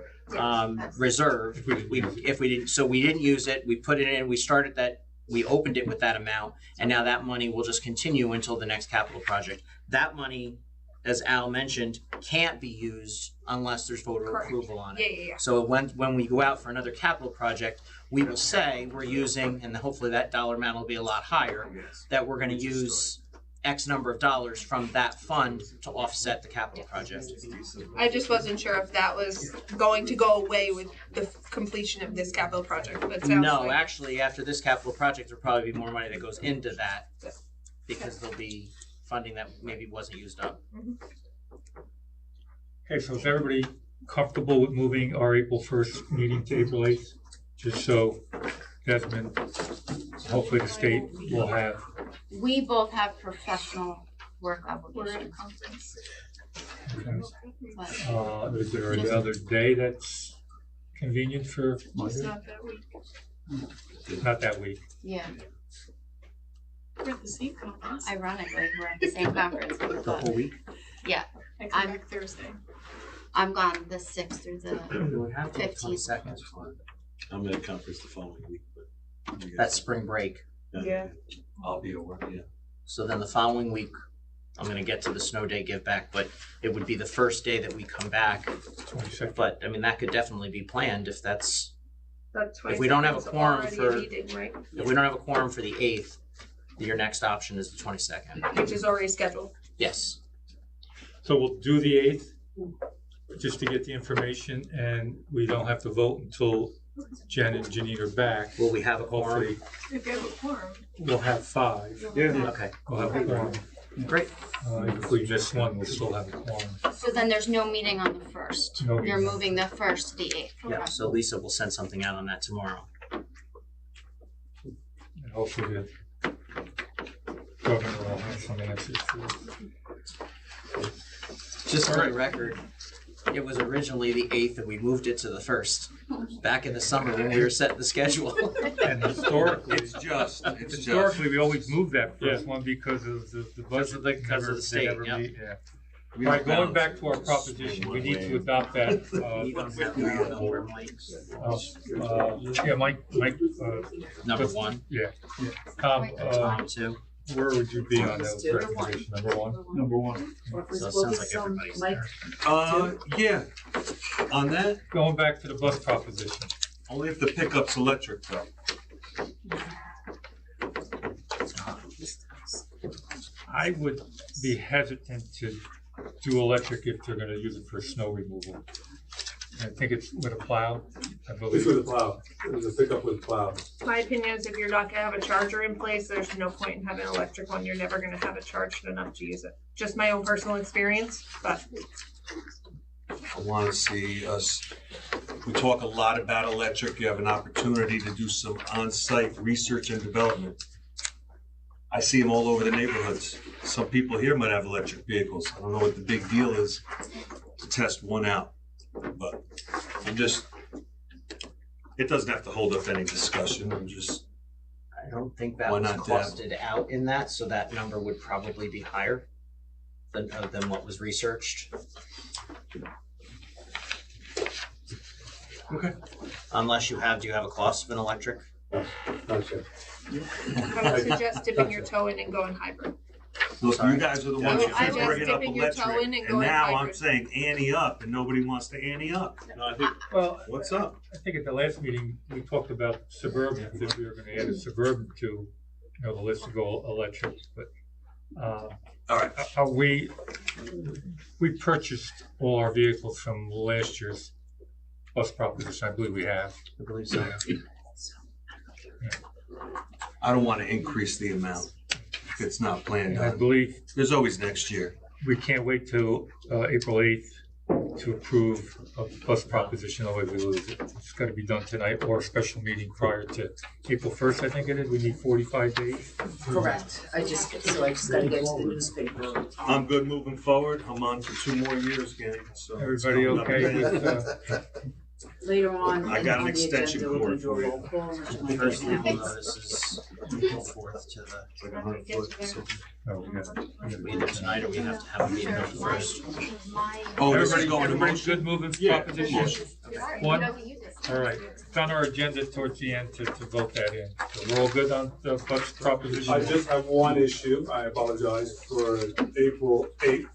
reserve. If we didn't, so we didn't use it. We put it in. We started that. We opened it with that amount, and now that money will just continue until the next capital project. That money, as Al mentioned, can't be used unless there's voter Correct. approval on it. Yeah. So when we go out for another capital project, we will say we're using, and hopefully that dollar amount will be a lot higher, that we're gonna use X number of dollars from that fund to offset the capital project. I just wasn't sure if that was going to go away with the completion of this capital project, but it sounds No, like. actually, after this capital project, there'll probably be more money that goes into that because there'll be funding that maybe wasn't used up. Okay, so is everybody comfortable with moving our April 1st meeting to April 8th? Just so Desmond, hopefully the state will have. We both have professional work obligations. Okay. But Is there another day that's convenient for? It's not that week. Not that week. yeah, We're at the same conference. ironically, we're at the same conference. The whole week? Yeah, I come I'm- back Thursday. I'm gone the 6th through the It would have to be 15th. 22nd. I'm in a conference the following week, but. That's spring break. Yeah. I'll be at work, yeah. So then the following week, I'm gonna get to the snow day give back, but it would be the first day that we come back. 22nd. But I mean, that could definitely be planned if that's, That's if we don't have a 22nd 's quorum already for- a meeting, right? if we don't have a quorum for the 8th, your next option is the 22nd. Which is already scheduled. Yes. So we'll do the 8th, just to get the information, and we don't have to vote until Jen and Janine are back. Will we have a quorum? Hopefully, If you have a quorum. we'll have 5. Okay, We'll have a quorum. great. If we miss one, we'll still have a quorum. So then there's no meeting on the 1st. No You're meeting. moving the 1st to the 8th. Yeah, so Lisa will send something out on that tomorrow. And hopefully the governor will have some answers for us. Just for the record, it was originally the 8th and we moved it to the 1st, back in the summer when we were setting the schedule. And historically, Historically, we always move that first one because of the budget. Because of the They state, never yep. meet, yeah. All right, going back to our proposition, we need to adopt that, You don't have to remember Mike's yeah, Mike, number 1, yeah. Tom, number 2. where would you be on those recommendations? Number 1? Number one. So it sounds like everybody's there. Yeah, on that, Going back to the bus proposition. only if the pickup's electric though. I would be hesitant to do electric if they're gonna use it for snow removal. I think it's with a plow, I It's believe. with a plow. It's a pickup with a plow. My opinion is if you're not gonna have a charger in place, there's no point in having an electric one. You're never gonna have it charged enough to use it. Just my own personal experience, but I wanna see us, we talk a lot about electric, you have an opportunity to do some on-site research and development. I see them all over the neighborhoods. Some people here might have electric vehicles. I don't know what the big deal is to test one out. But I'm just, it doesn't have to hold up any discussion. I'm just, I don't think that Why was not dab? costed out in that, so that number would probably be higher than what was researched. Okay. Unless you have, do you have a cost of an electric? Not yet. I would suggest dipping your toe in and going hybrid. look, Sorry. you guys are the ones I that keep was bringing up dipping your toe electric. in and And going now I'm hybrid. saying ante up and nobody wants to ante up. No, I think Well, What's up? I think at the last meeting, we talked about suburban, that we were gonna add a suburban to, the list to go electric, but, All right. we purchased all our vehicles from last year's bus proposition, I believe we have. I believe so. I don't want to increase the amount if it's not planned And I on. believe There's always next year. we can't wait till, April 8th to approve a bus proposition, otherwise we lose it. It's gotta be done tonight or a special meeting prior to April 1st, I think it is. We need 45 days. Correct. I just gotta get to the newspaper. I'm good moving forward. I'm on for 2 more years, gang. So Everybody okay with, Later on. I got an on the extension agenda, we cord can do a for you. roll call, Mr. The first Chairman. legal notice is April 4th to the, It's like 100 foot. So. oh, we got either tonight or we have to have a meeting on the first. Oh, this is everybody, going to everybody motion? good moving Yeah, proposition? motion. One? All right, it's on our agenda towards the end to vote that in. So we're all good on the bus proposition? I just have one issue. I apologize for April 8th.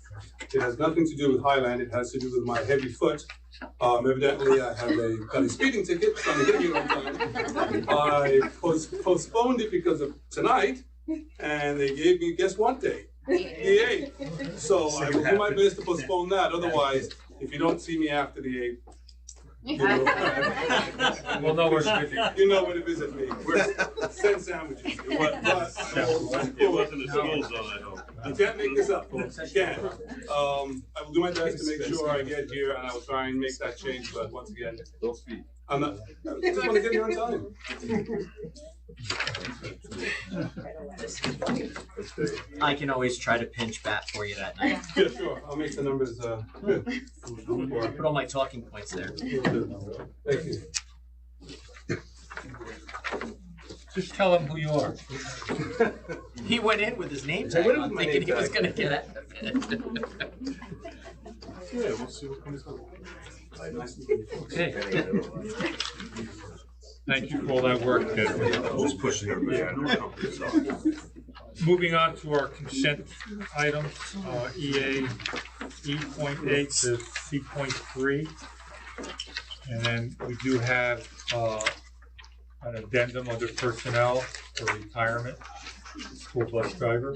It has nothing to do with Highland. It has to do with my heavy foot. Evidently, I have got a speeding ticket, trying to get here on time. I postponed it because of tonight, and they gave me, guess what day? The 8th. So I will do my best to postpone that. Otherwise, if you don't see me after the 8th, you know, We'll know where to visit. you know where to visit me. Send sandwiches. It wasn't the school zone, I hope. You can't make this up, folks. You can't. I will do my best to make sure I get here, and I will try and make that change. But once again, Don't speak. I just want to get here on time. I can always try to pinch bat for you that night. Yeah, sure. I'll make the numbers good. Put all my talking points there. Thank you. Just tell them who you are. He went in with his name tag on, thinking he was gonna get out of it. Yeah, we'll see what comes up. Okay. Thank you for all that work, Desmond. Who's pushing everybody? I know. Moving on to our consent items, EA E.8 to C.3. And then we do have an addendum under personnel for retirement, school bus driver.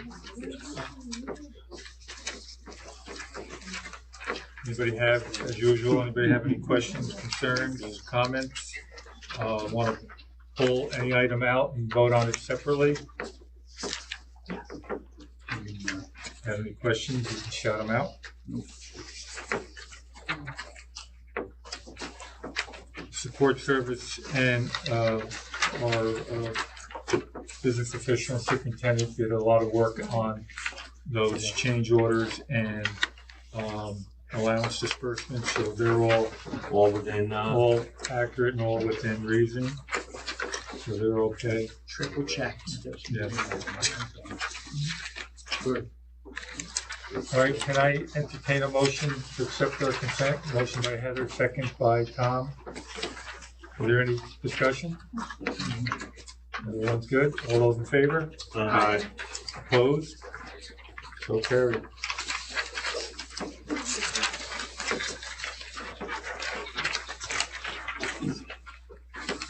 Anybody have, as usual, anybody have any questions, concerns, comments? Want to pull any item out and vote on it separately? Have any questions, you can shout them out. Support service and our business official and superintendent did a lot of work on those change orders and allowance disbursements, so they're All within, all accurate and all within reason. So they're okay. Triple checked. Yes. Good. All right, can I entertain a motion to accept our consent? Motion by Heather, second by Tom. Is there any discussion? Everyone's good? All those in favor? Aye. Opposed? So carried.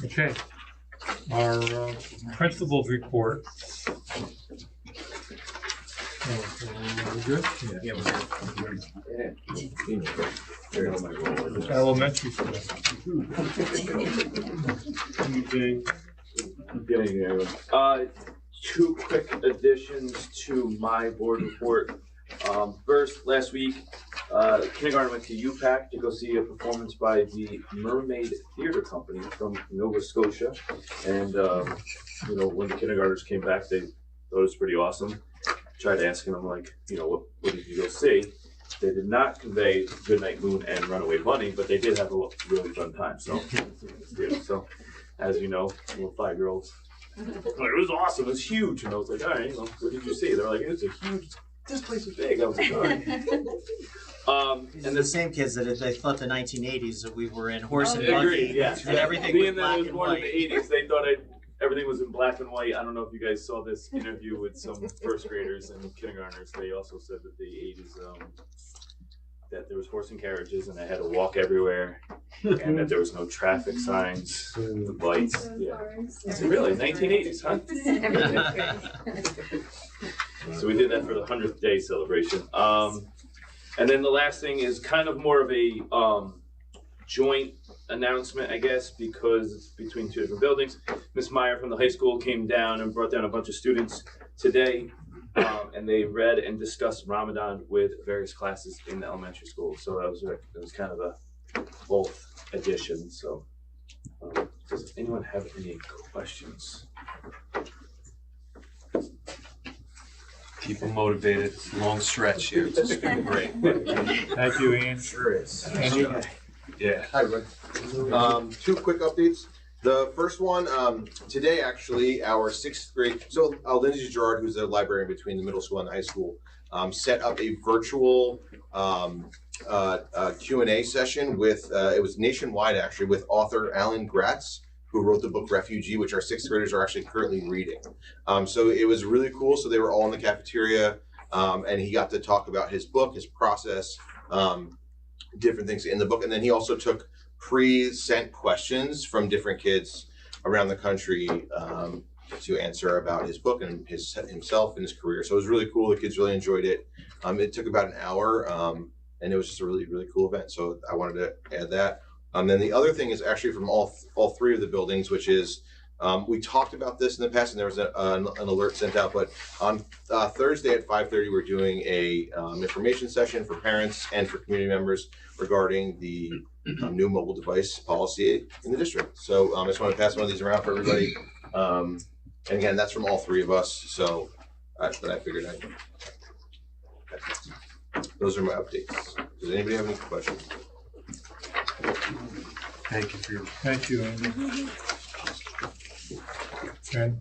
Okay, our principal's report. We're good? Yeah, Elementary school. Good evening, everyone. Two quick additions to my board report. First, last week, kindergarten went to UPAC to go see a performance by the Mermaid Theater Company from Nova Scotia. And, when the kindergartners came back, they thought it was pretty awesome. Tried asking them, like, what did you go see? They did not convey Goodnight Moon and Runaway Bunny, but they did have a really fun time. So, as you know, little 5-year-olds, like, it was awesome, it was huge. And I was like, all right, what did you see? They're like, it's a huge, this place is big. I was like, all right. And the same kids that if they thought the 1980s that we were in horse and Agreed, buggy, yeah. and everything Being was that black it was and born in white. the 80s, they thought everything was in black and white. I don't know if you guys saw this interview with some first graders and kindergartners. They also said that the 80s, that there was horse and carriages and they had to walk everywhere, and that there was no traffic signs, the lights. Yeah, really 1980s, huh? So we did that for the 100th day celebration. And then the last thing is kind of more of a joint announcement, I guess, because it's between two different buildings. Miss Meyer from the high school came down and brought down a bunch of students today and they read and discussed Ramadan with various classes in the elementary school. So it was kind of a both edition. So does anyone have any questions? Keep them motivated. It's a long stretch here. It's just been great. Thank you, Ian. Sure is. Andrew? Yeah. Hi, everyone. Two quick updates. The first one, today actually, our 6th grade, so Lindsay Gerard, who's the librarian between the middle school and the high school, set up a virtual Q&A session with, it was nationwide actually, with author Alan Gratz, who wrote the book Refugee, which our 6th graders are actually currently reading. So it was really cool. So they were all in the cafeteria, and he got to talk about his book, his process, different things in the book. And then he also took pre-sent questions from different kids around the country to answer about his book and himself and his career. So it was really cool. The kids really enjoyed it. It took about an hour, and it was just a really, really cool event. So I wanted to add that. Then the other thing is actually from all three of the buildings, which is we talked about this in the past, and there was an alert sent out. But on Thursday at 5:30, we're doing a information session for parents and for community members regarding the new mobile device policy in the district. So I just want to pass one of these around for everybody. And again, that's from all three of us. So but I figured those are my updates. Does anybody have any questions? Thank you for your. Thank you, Andy. Ken?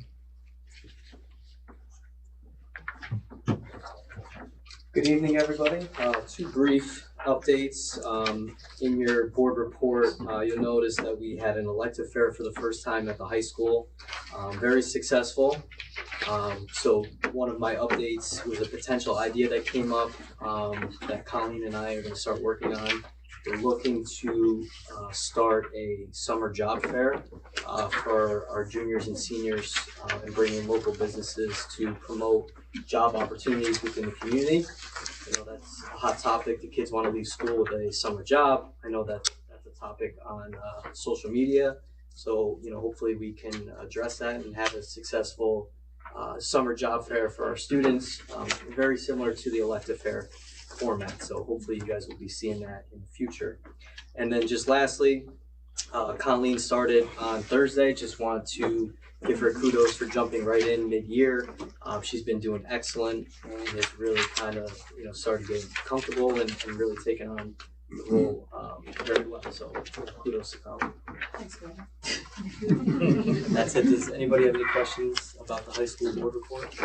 Good evening, everybody. Two brief updates. In your board report, you'll notice that we had an elective fair for the first time at the high school. Very successful. So one of my updates was a potential idea that came up that Colleen and I are going to start working on. We're looking to start a summer job fair for our juniors and seniors and bring in local businesses to promote job opportunities within the community. You know, that's a hot topic. The kids want to leave school with a summer job. I know that that's a topic on social media. So, you know, hopefully we can address that and have a successful summer job fair for our students, very similar to the elective fair format. So hopefully you guys will be seeing that in the future. And then just lastly, Colleen started on Thursday. Just wanted to give her kudos for jumping right in mid-year. She's been doing excellent and has really kind of, you know, started getting comfortable and really taking on the role very well. So kudos to Colleen. Thanks, man. That's it. Does anybody have any questions about the high school board report?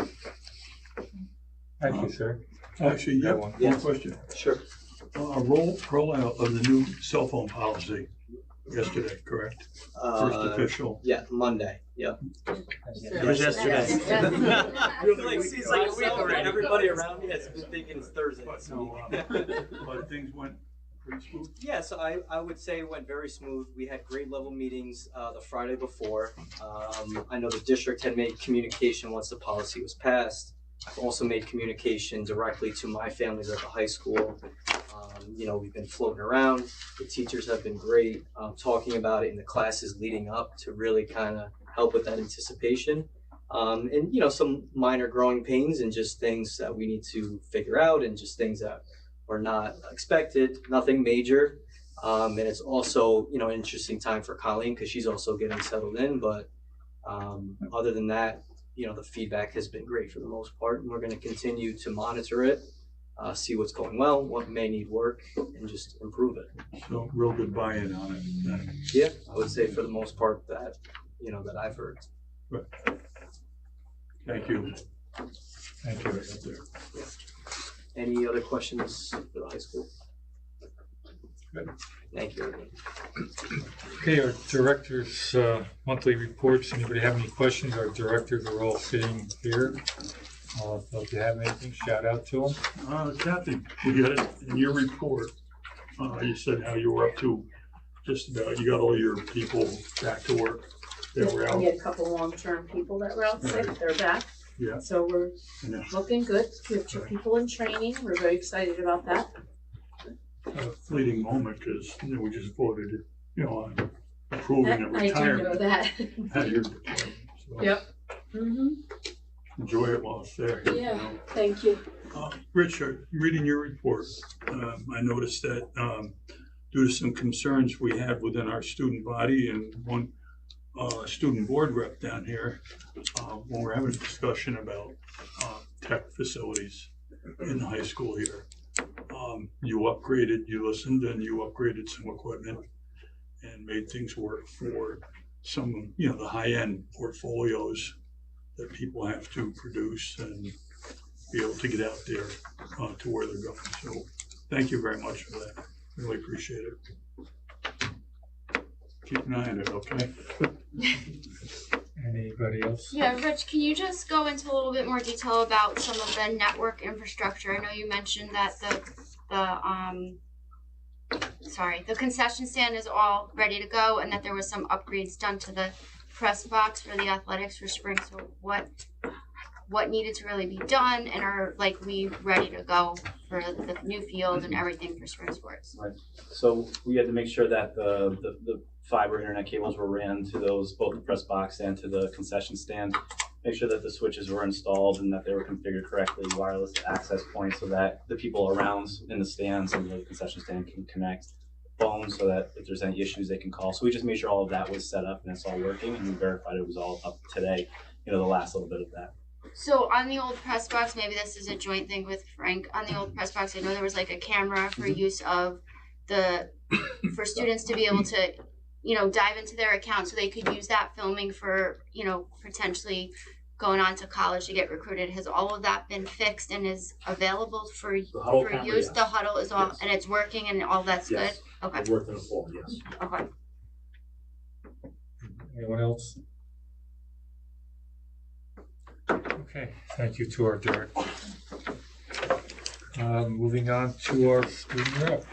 Thank you, sir. Actually, yeah, one question. Sure. Rollout of the new cell phone policy yesterday, correct? First official. Yeah, Monday. Yep. It was yesterday. It seems like a week already. Everybody around me has been thinking it's Thursday. But things went pretty smooth. Yeah, so I would say it went very smooth. We had grade level meetings the Friday before. I know the district had made communication once the policy was passed. I've also made communication directly to my families at the high school. You know, we've been floating around. The teachers have been great, talking about it in the classes leading up to really kind of help with that anticipation. And, you know, some minor growing pains and just things that we need to figure out and just things that were not expected, nothing major. And it's also, you know, an interesting time for Colleen because she's also getting settled in. But other than that, you know, the feedback has been great for the most part, and we're going to continue to monitor it, see what's going well, what may need work, and just improve it. So real good buy-in on it. Then. Yeah, I would say for the most part that, you know, that I've heard. Right. Thank you. Thank you. Yeah. Any other questions for the high school? Good. Thank you, everyone. Okay, our directors' monthly reports. Anybody have any questions? Our directors are all sitting here. So if you have anything, shout out to them. Kathy, you got it in your report. You said how you were up to just about, you got all your people back to work. They were out. We had a couple long-term people that were out sick. They're back. Yeah. So we're looking good. We have 2 people in training. We're very excited about that. A fleeting moment because we just voted, you know, on approving a retirement. I do know that. At your department, so. Yep. Mm-hmm. enjoy it while it's there. Yeah, thank you. Richard, reading your report, I noticed that due to some concerns we had within our student body and one student board rep down here, when we're having a discussion about tech facilities in the high school here, you listened and you upgraded some equipment and made things work for some, the high-end portfolios that people have to produce and be able to get out there to where they're going. So thank you very much for that. Really appreciate it. Keep an eye on it, okay? Anybody else? Yeah, Rich, can you just go into a little bit more detail about some of the network infrastructure? I know you mentioned that the concession stand is all ready to go and that there was some upgrades done to the press box for the athletics for spring. So what needed to really be done, and are we ready to go for the new field and everything for spring sports? Right. So we had to make sure that the fiber internet cables were ran to those, both the press box and to the concession stand. Make sure that the switches were installed and that they were configured correctly, wireless access points, so that the people around in the stands and the concession stand can connect phones, so that if there's any issues they can call. So we just made sure all of that was set up and it's all working, and we verified it was all up today. The last little bit of that. So on the old press box, maybe this is a joint thing with Frank. On the old press box, I know there was a camera for use of for students to be able to, dive into their account, so they could use that filming for, potentially going on to college to get recruited. Has all of that been fixed and is available for use? Yes. The huddle is all, yes. And it's working and all that's yes. Good? Okay. It worked in a full, yes. Okay. Anyone else? Okay, thank you to our director. Moving on to our student rep.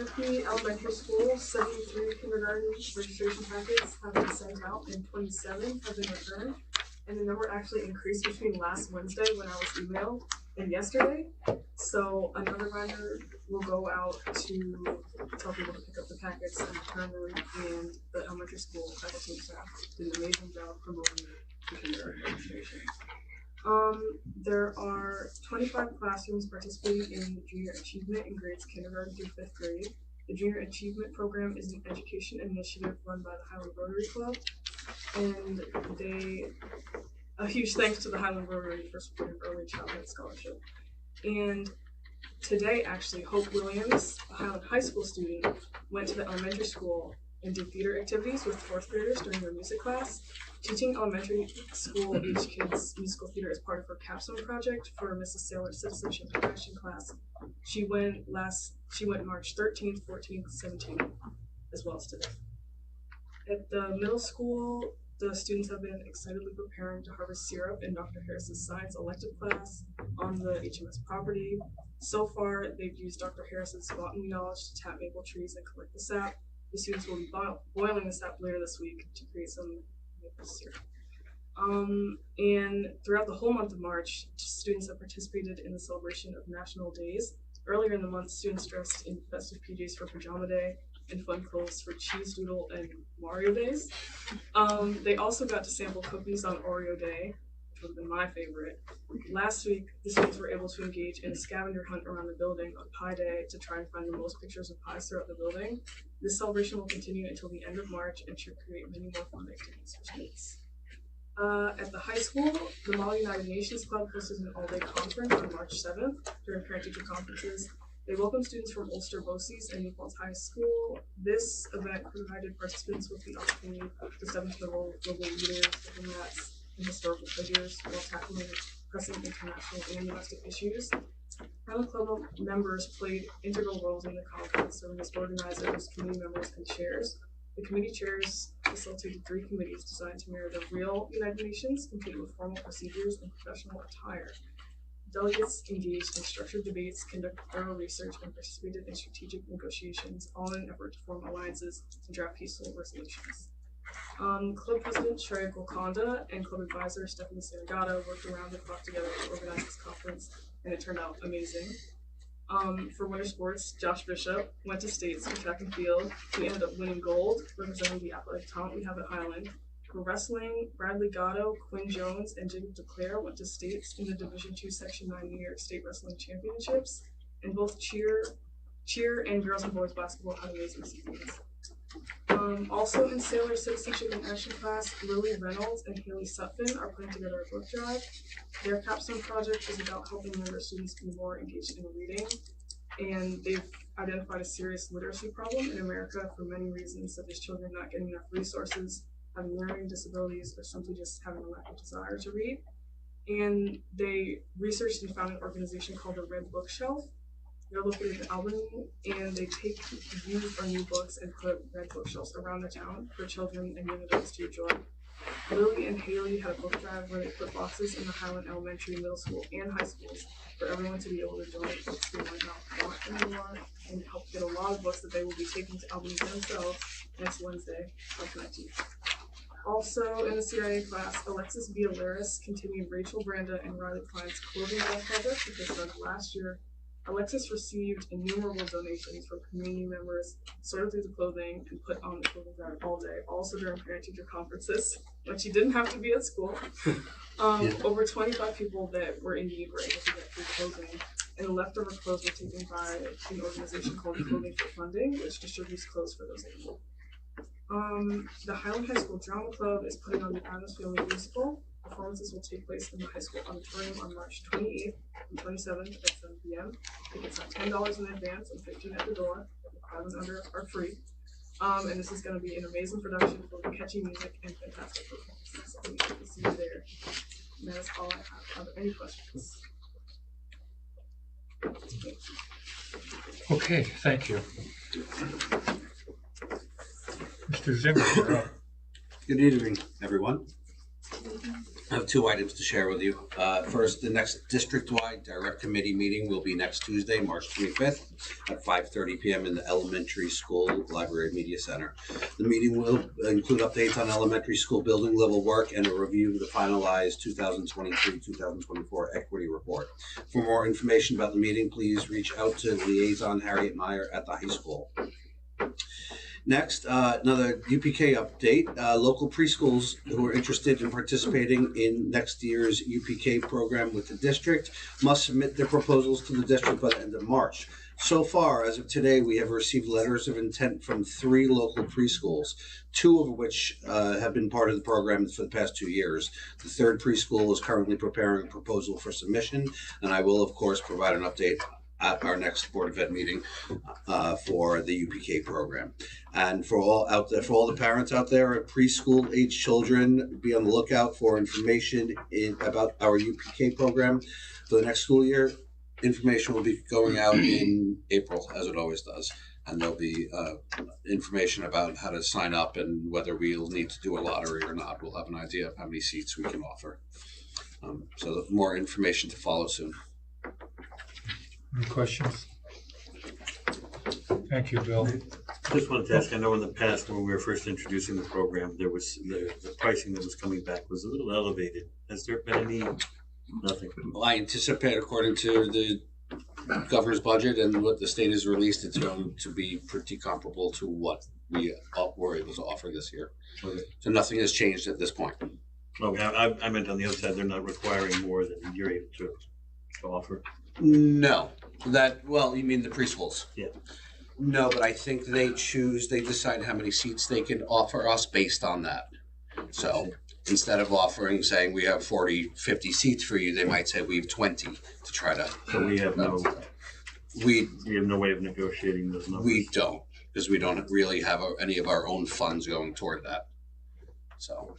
At the elementary school, 73 kindergarten registration packets have been sent out and 27 have been returned. And the number actually increased between last Wednesday when I was emailed and yesterday. So another reminder will go out to tell people to pick up the packets and return them, and the elementary school faculty and staff did an amazing job promoting the kindergarten registration. There are 25 classrooms participating in Junior Achievement in grades kindergarten through 5th grade. The Junior Achievement Program is an education initiative run by the Highland Rotary Club, and a huge thanks to the Highland Rotary for supporting Early Childhood Scholarship. And today, actually, Hope Williams, a Highland High School student, went to the elementary school and did theater activities with 4th graders during their music class. Teaching elementary school age kids musical theater is part of her capstone project for Mrs. Saylor's citizenship and action class. She went March 13th, 14th, 17th, as well as today. At the middle school, the students have been excitedly preparing to harvest syrup in Dr. Harris's science elective class on the HMS property. So far, they've used Dr. Harris's botany knowledge to tap maple trees and collect the sap. The students will be boiling the sap later this week to create some maple syrup. And throughout the whole month of March, students have participated in the celebration of National Days. Earlier in the month, students dressed in festive PJs for Pajama Day and fun clothes for Cheese Doodle and Mario Days. They also got to sample cookies on Oreo Day, which would have been my favorite. Last week, the students were able to engage in a scavenger hunt around the building on Pie Day to try and find the most pictures of pies throughout the building. This celebration will continue until the end of March and should create many more fun activities for students. At the high school, the Model United Nations Club hosted an all-day conference on March 7th during parent-teacher conferences. They welcomed students from Ulster BOCES and New Falls High School. This event provided participants with the opportunity to step into the role of global leaders, diplomats, and historical figures while tackling pressing international and domestic issues. Highland Club members played integral roles in the conference, serving as organizers, committee members, and chairs. The committee chairs facilitated 3 committees designed to mirror the real United Nations, complete with formal procedures and professional attire. Delegates engaged in structured debates, conducted thorough research, and participated in strategic negotiations, all in an effort to form alliances and draft peaceful resolutions. Club President Shreya Golconda and Club Advisor Stephanie Santagata worked around the clock together to organize this conference, and it turned out amazing. For winter sports, Josh Bishop went to states for track and field. He ended up winning gold, representing the athletic talent we have at Highland. For wrestling, Bradley Gatto, Quinn Jones, and Jacob DeClaire went to states in the Division II Section 9 New York State Wrestling Championships, and both cheer and girls and boys basketball had amazing seasons. Also in Sailor Citizenship and Action class, Lily Reynolds and Haley Sutphin are putting together a book drive. Their capstone project is about helping younger students be more engaged in reading, and they've identified a serious literacy problem in America for many reasons, such as children not getting enough resources, having learning disabilities, or simply just having a lack of desire to read. And they researched and found an organization called the Red Bookshelf. They're located in Albany, and they take used or new books and put red bookshelves around the town for children and young adults to enjoy. Lily and Haley had a book drive where they put boxes in the Highland Elementary, Middle School, and high schools for everyone to be able to donate books they might not want anymore, and help get a lot of books that they will be taking to Albany themselves next Wednesday of 19th. Also in the CIA class, Alexis Villaris continued Rachel Branda and Riley Klein's clothing drive project, which they started last year. Alexis received innumerable donations from community members, sorted through the clothing, and put on the clothing drive all day, also during parent-teacher conferences, when she didn't have to be at school. Over 25 people that were in need were able to get free clothing, and the leftover clothes were taken by an organization called Clothing for Funding, which distributes clothes for those in need. The Highland High School Drama Club is putting on the Adams Family Musical. Performances will take place in the high school auditorium on March 28th and 27th at 7 p.m. Tickets are $10 in advance and $15 at the door. 5 and under are free. And this is going to be an amazing production full of catchy music and fantastic performances. So we hope to see you there. And that is all I have. Are there any questions? Okay, thank you. Mr. Zimmer, you're up. Good evening, everyone. I have 2 items to share with you. First, the next district-wide direct committee meeting will be next Tuesday, March 25th at 5:30 p.m. in the Elementary School Library Media Center. The meeting will include updates on elementary school building level work and a review of the finalized 2023-2024 equity report. For more information about the meeting, please reach out to Liaison Harriet Meyer at the high school. Next, another UPK update. Local preschools who are interested in participating in next year's UPK program with the district must submit their proposals to the district by the end of March. So far, as of today, we have received letters of intent from 3 local preschools, 2 of which have been part of the program for the past 2 years. The 3rd preschool is currently preparing a proposal for submission, and I will, of course, provide an update at our next Board of Ed meeting for the UPK program. And for all the parents out there of preschool age children, be on the lookout for information about our UPK program for the next school year. Information will be going out in April, as it always does. And there'll be information about how to sign up and whether we'll need to do a lottery or not. We'll have an idea of how many seats we can offer. So more information to follow soon. Any questions? Thank you, Bill. Just wanted to ask, I know in the past when we were first introducing the program, there was the pricing that was coming back was a little elevated. Has there been any, nothing? Well, I anticipate, according to the governor's budget and what the state has released, it's going to be pretty comparable to what we were able to offer this year. Okay. So nothing has changed at this point. Okay, I meant on the other side, they're not requiring more than you're able to offer. No, well, you mean the preschools? Yeah. No, but I think they decide how many seats they can offer us based on that. So instead of offering, saying we have 40, 50 seats for you, they might say we have 20 to try to. So we have no way of negotiating those numbers. We don't, because we don't really have any of our own funds going toward that. So,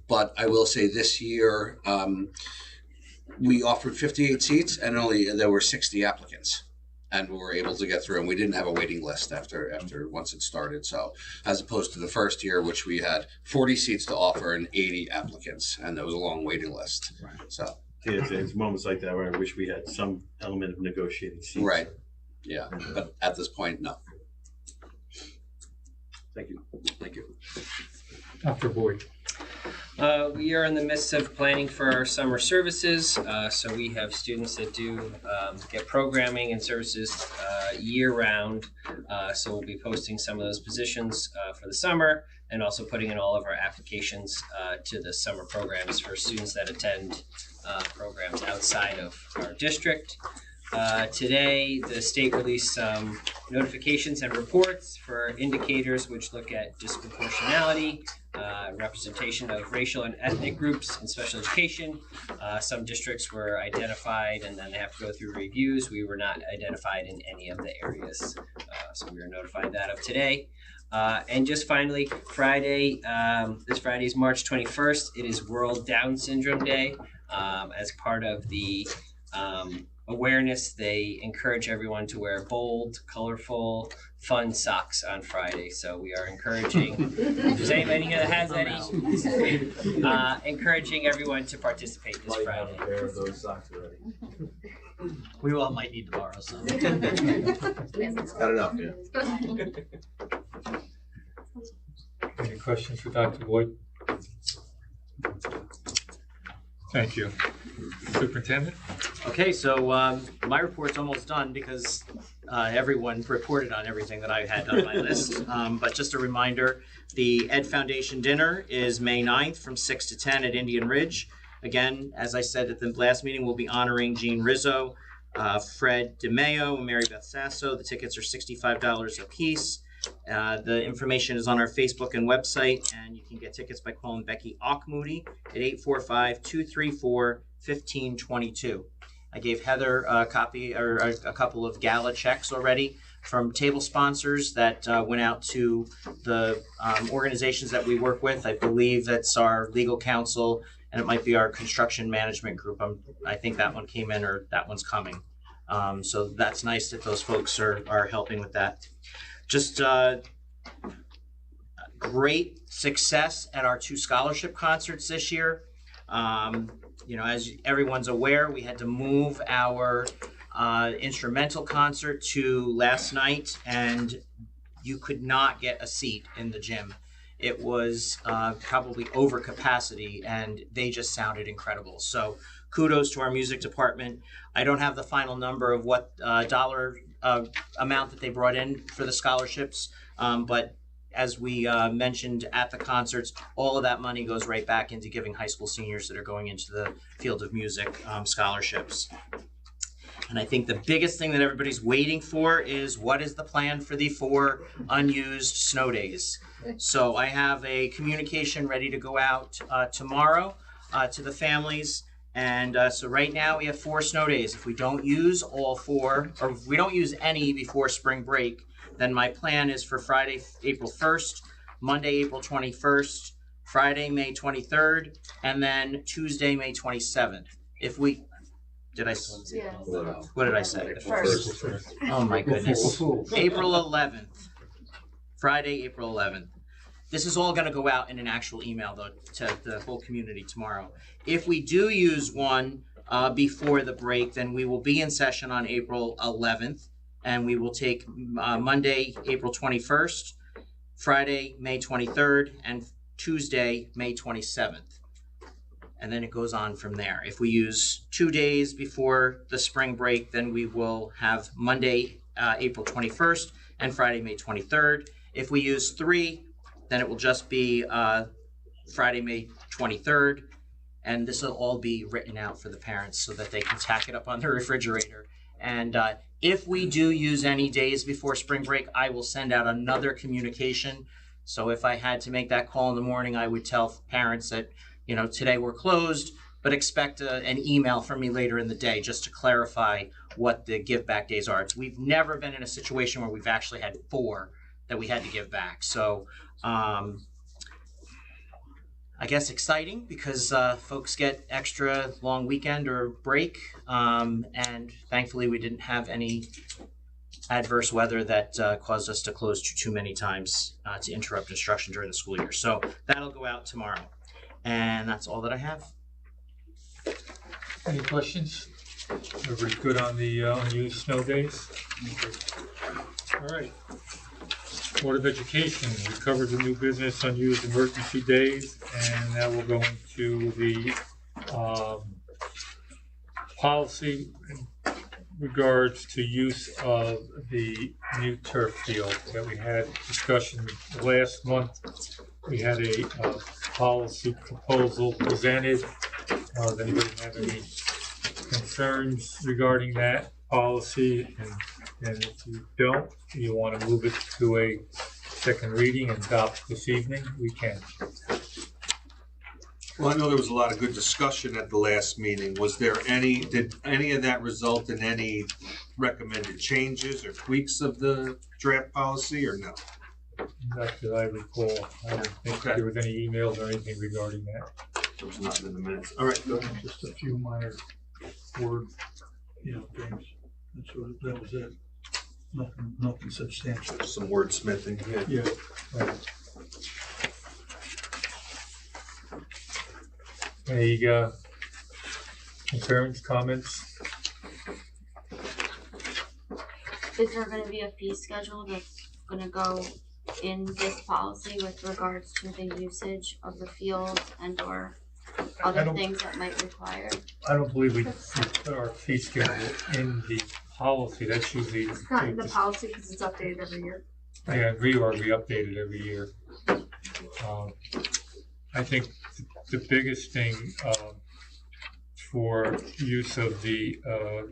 but I will say this year, we offered 58 seats and there were 60 applicants, and we were able to get through, and we didn't have a waiting list after once it started. So as opposed to the first year, which we had 40 seats to offer and 80 applicants, and there was a long waiting list. Right. So it's moments like that where I wish we had some element of negotiating seats. Right. Yeah. But at this point, no. Thank you. Thank you. Dr. Boyd. We are in the midst of planning for our summer services, so we have students that do get programming and services year-round. So we'll be posting some of those positions for the summer, and also putting in all of our applications to the summer programs for students that attend programs outside of our district. Today, the state released some notifications and reports for indicators which look at disproportionality, representation of racial and ethnic groups in special education. Some districts were identified and then they have to go through reviews. We were not identified in any of the areas, so we were notified that of today. And just finally, Friday, this Friday is March 21st. It is World Down Syndrome Day. As part of the awareness, they encourage everyone to wear bold, colorful, fun socks on Friday. So we are encouraging, if there's anybody here that has any, encouraging everyone to participate this Friday. A pair of those socks already. We all might need to borrow some. Got enough, yeah. Any questions for Dr. Boyd? Thank you. Superintendent? Okay, so my report's almost done because everyone reported on everything that I had on my list. But just a reminder, the Ed Foundation dinner is May 9th from 6 to 10 at Indian Ridge. Again, as I said at the last meeting, we'll be honoring Jean Rizzo, Fred DeMeo, and Mary Beth Sasso. The tickets are $65 a piece. The information is on our Facebook and website, and you can get tickets by calling Becky Auchmoody at 845-234-1522. I gave Heather a copy or a couple of gala checks already from table sponsors that went out to the organizations that we work with. I believe that's our legal counsel, and it might be our construction management group. I think that one came in, or that one's coming. So that's nice that those folks are helping with that. Just great success at our 2 scholarship concerts this year. You know, as everyone's aware, we had to move our instrumental concert to last night, and you could not get a seat in the gym. It was probably over capacity, and they just sounded incredible. So kudos to our music department. I don't have the final number of what dollar amount that they brought in for the scholarships, but as we mentioned at the concerts, all of that money goes right back into giving high school seniors that are going into the field of music scholarships. And I think the biggest thing that everybody's waiting for is what is the plan for the 4 unused snow days. So I have a communication ready to go out tomorrow to the families. And so right now we have 4 snow days. If we don't use all 4, or if we don't use any before spring break, then my plan is for Friday, April 1st, Monday, April 21st, Friday, May 23rd, and then Tuesday, May 27th. If we, did I, what did I say? First. Oh my goodness. April 11th, Friday, April 11th. This is all going to go out in an actual email, though, to the whole community tomorrow. If we do use one before the break, then we will be in session on April 11th, and we will take Monday, April 21st, Friday, May 23rd, and Tuesday, May 27th. And then it goes on from there. If we use 2 days before the spring break, then we will have Monday, April 21st, and Friday, May 23rd. If we use 3, then it will just be Friday, May 23rd, and this will all be written out for the parents so that they can tack it up on their refrigerator. And if we do use any days before spring break, I will send out another communication. So if I had to make that call in the morning, I would tell parents that, you know, today we're closed, but expect an email from me later in the day just to clarify what the give back days are. We've never been in a situation where we've actually had 4 that we had to give back. So I guess exciting because folks get extra long weekend or break, and thankfully we didn't have any adverse weather that caused us to close too many times to interrupt instruction during the school year. So that'll go out tomorrow, and that's all that I have. Any questions? Everybody good on the unused snow days? All right. Board of Education, we covered the new business unused emergency days, and now we'll go into the policy regards to use of the new turf field that we had discussion last month. We had a policy proposal presented. Does anybody have any concerns regarding that policy? And if you don't, you want to move it to a second reading and adopt this evening, we can. Well, I know there was a lot of good discussion at the last meeting. Did any of that result in any recommended changes or tweaks of the draft policy or no? Not that I recall. I don't think there was any emails or anything regarding that. There was nothing in the minutes. All right, go ahead. Just a few minor word, things. That was it. Nothing substantial. Some wordsmithing. Yeah. Right. Any concerns, comments? Is there gonna be a fee schedule that's gonna go in this policy with regards to the usage of the field and or other things that might require? I don't believe we put our fee schedule in the policy. That's usually. It's not in the policy because it's updated every year. Yeah, we update it every year. I think the biggest thing for use of the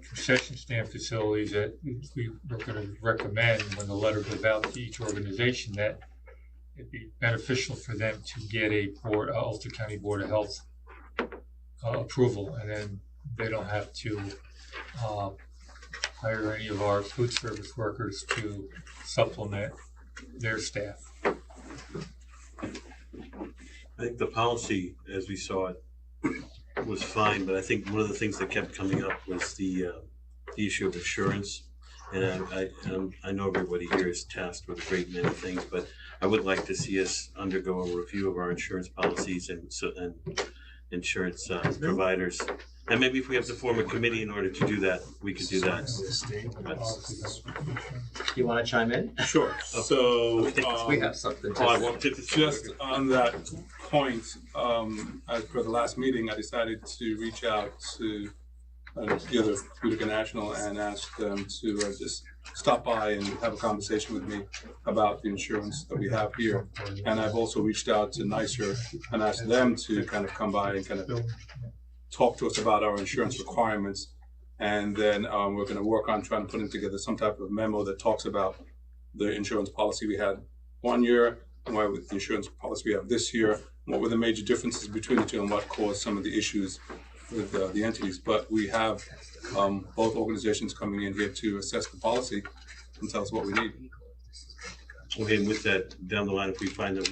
concession stand facilities that we were going to recommend when the letter goes out to each organization that it'd be beneficial for them to get a Ulster County Board of Health approval, and then they don't have to hire any of our food service workers to supplement their staff. I think the policy, as we saw it, was fine, but I think one of the things that kept coming up was the issue of insurance. And I know everybody here is tasked with a great many things, but I would like to see us undergo a review of our insurance policies and insurance providers. And maybe if we have to form a committee in order to do that, we could do that. You want to chime in? Sure. So we have something. Just on that point, as per the last meeting, I decided to reach out to the other Food International and ask them to just stop by and have a conversation with me about the insurance that we have here. And I've also reached out to NYSER and asked them to kind of come by and kind of talk to us about our insurance requirements. And then we're going to work on trying to put together some type of memo that talks about the insurance policy we had one year, and why with the insurance policy we have this year, what were the major differences between the two, and what caused some of the issues with the entities. But we have both organizations coming in here to assess the policy and tell us what we need. Okay, and with that, down the line, if we find that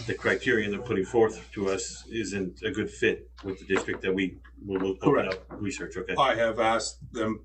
the criterion they're putting forth to us isn't a good fit with the district, that we will open up research, okay? I have asked them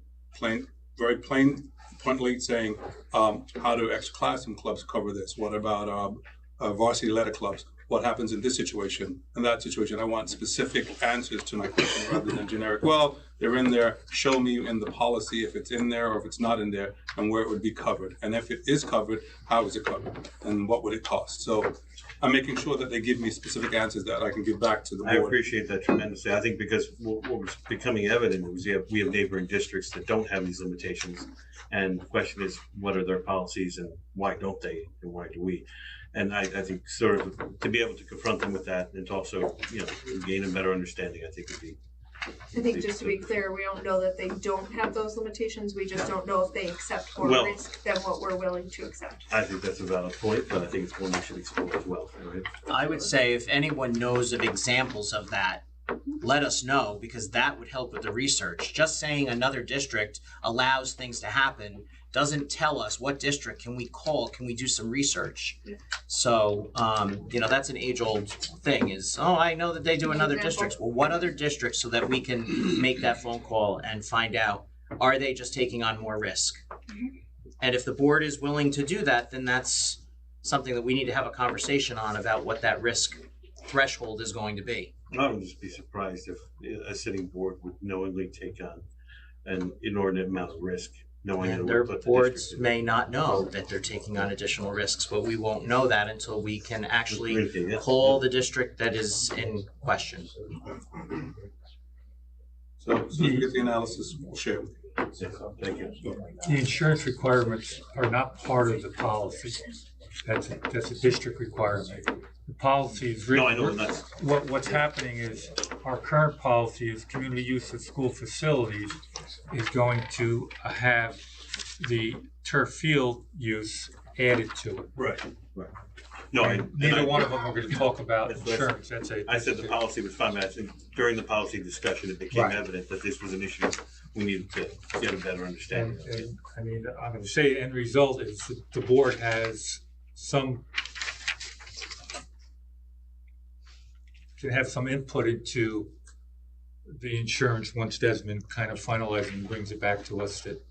very pointedly saying, how do extra classroom clubs cover this? What about varsity letter clubs? What happens in this situation and that situation? I want specific answers to my question rather than generic. Well, they're in there. Show me in the policy if it's in there or if it's not in there, and where it would be covered. And if it is covered, how is it covered? And what would it cost? So I'm making sure that they give me specific answers that I can give back to the board. I appreciate that tremendously. I think because what was becoming evident was we have neighboring districts that don't have these limitations. And the question is, what are their policies and why don't they and why do we? And I think sort of to be able to confront them with that and to also, gain a better understanding, I think would be. I think just to be clear, we don't know that they don't have those limitations. We just don't know if they accept more risk than what we're willing to accept. I think that's a valid point, but I think it's one we should explore as well. Right? I would say if anyone knows of examples of that, let us know, because that would help with the research. Just saying another district allows things to happen doesn't tell us what district can we call, can we do some research. So, that's an age-old thing is, I know that they do in other districts. Well, what other districts, so that we can make that phone call and find out, are they just taking on more risk? And if the board is willing to do that, then that's something that we need to have a conversation on about what that risk threshold is going to be. I would just be surprised if a sitting board would knowingly take on an inordinate amount of risk. And their boards may not know that they're taking on additional risks, but we won't know that until we can actually call the district that is in question. So as soon as we get the analysis, we'll share it with you. Thank you. The insurance requirements are not part of the policy. That's a district requirement. The policy is written. No, I know that's. What's happening is our current policy is community use of school facilities is going to have the turf field use added to it. Right. No, Neither one of them are going to talk about insurance. I said the policy was fine, but I think during the policy discussion, it became evident that this was an issue we needed to get a better understanding. And I mean, I'm going to say end result is that the board has can have some input into the insurance once Desmond kind of finalizes and brings it back to us that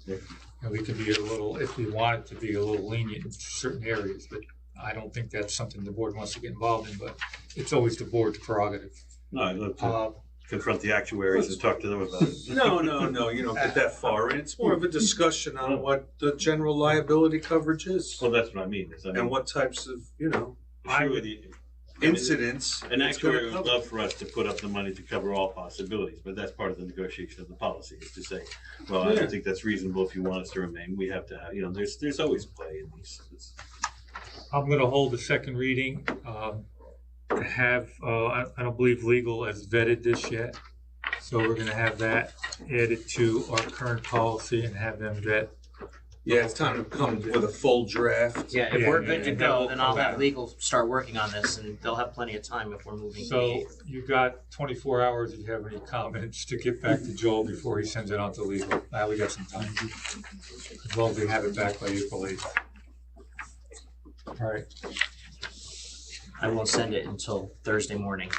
we can be a little, if we wanted to be a little lenient in certain areas, but I don't think that's something the board wants to get involved in, but it's always the board's prerogative. No, I'd love to confront the actuaries and talk to them about it. No, you don't get that far in. It's more of a discussion on what the general liability coverage is. Well, that's what I mean. And what types of, incidents. An actuary would love for us to put up the money to cover all possibilities, but that's part of the negotiation of the policy, is to say, well, I don't think that's reasonable if you want us to remain. We have to have, there's always play in these. I'm going to hold the second reading. I don't believe legal has vetted this yet. So we're going to have that added to our current policy and have them vet. Yeah, it's time to come with a full draft. Yeah, if we're good to go, then I'll have legal start working on this, and they'll have plenty of time if we're moving. So you've got 24 hours if you have any comments to get back to Joel before he sends it on to legal. We got some time. As long as we have it back by April 8th. All right. I won't send it until Thursday morning.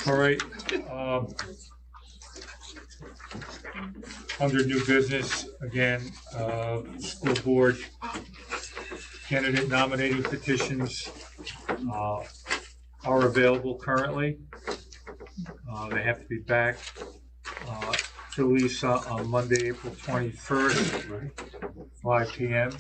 All right. Under new business, again, school board candidate nominating petitions are available currently. They have to be back to Lisa on Monday, April 21st, 5 p.m.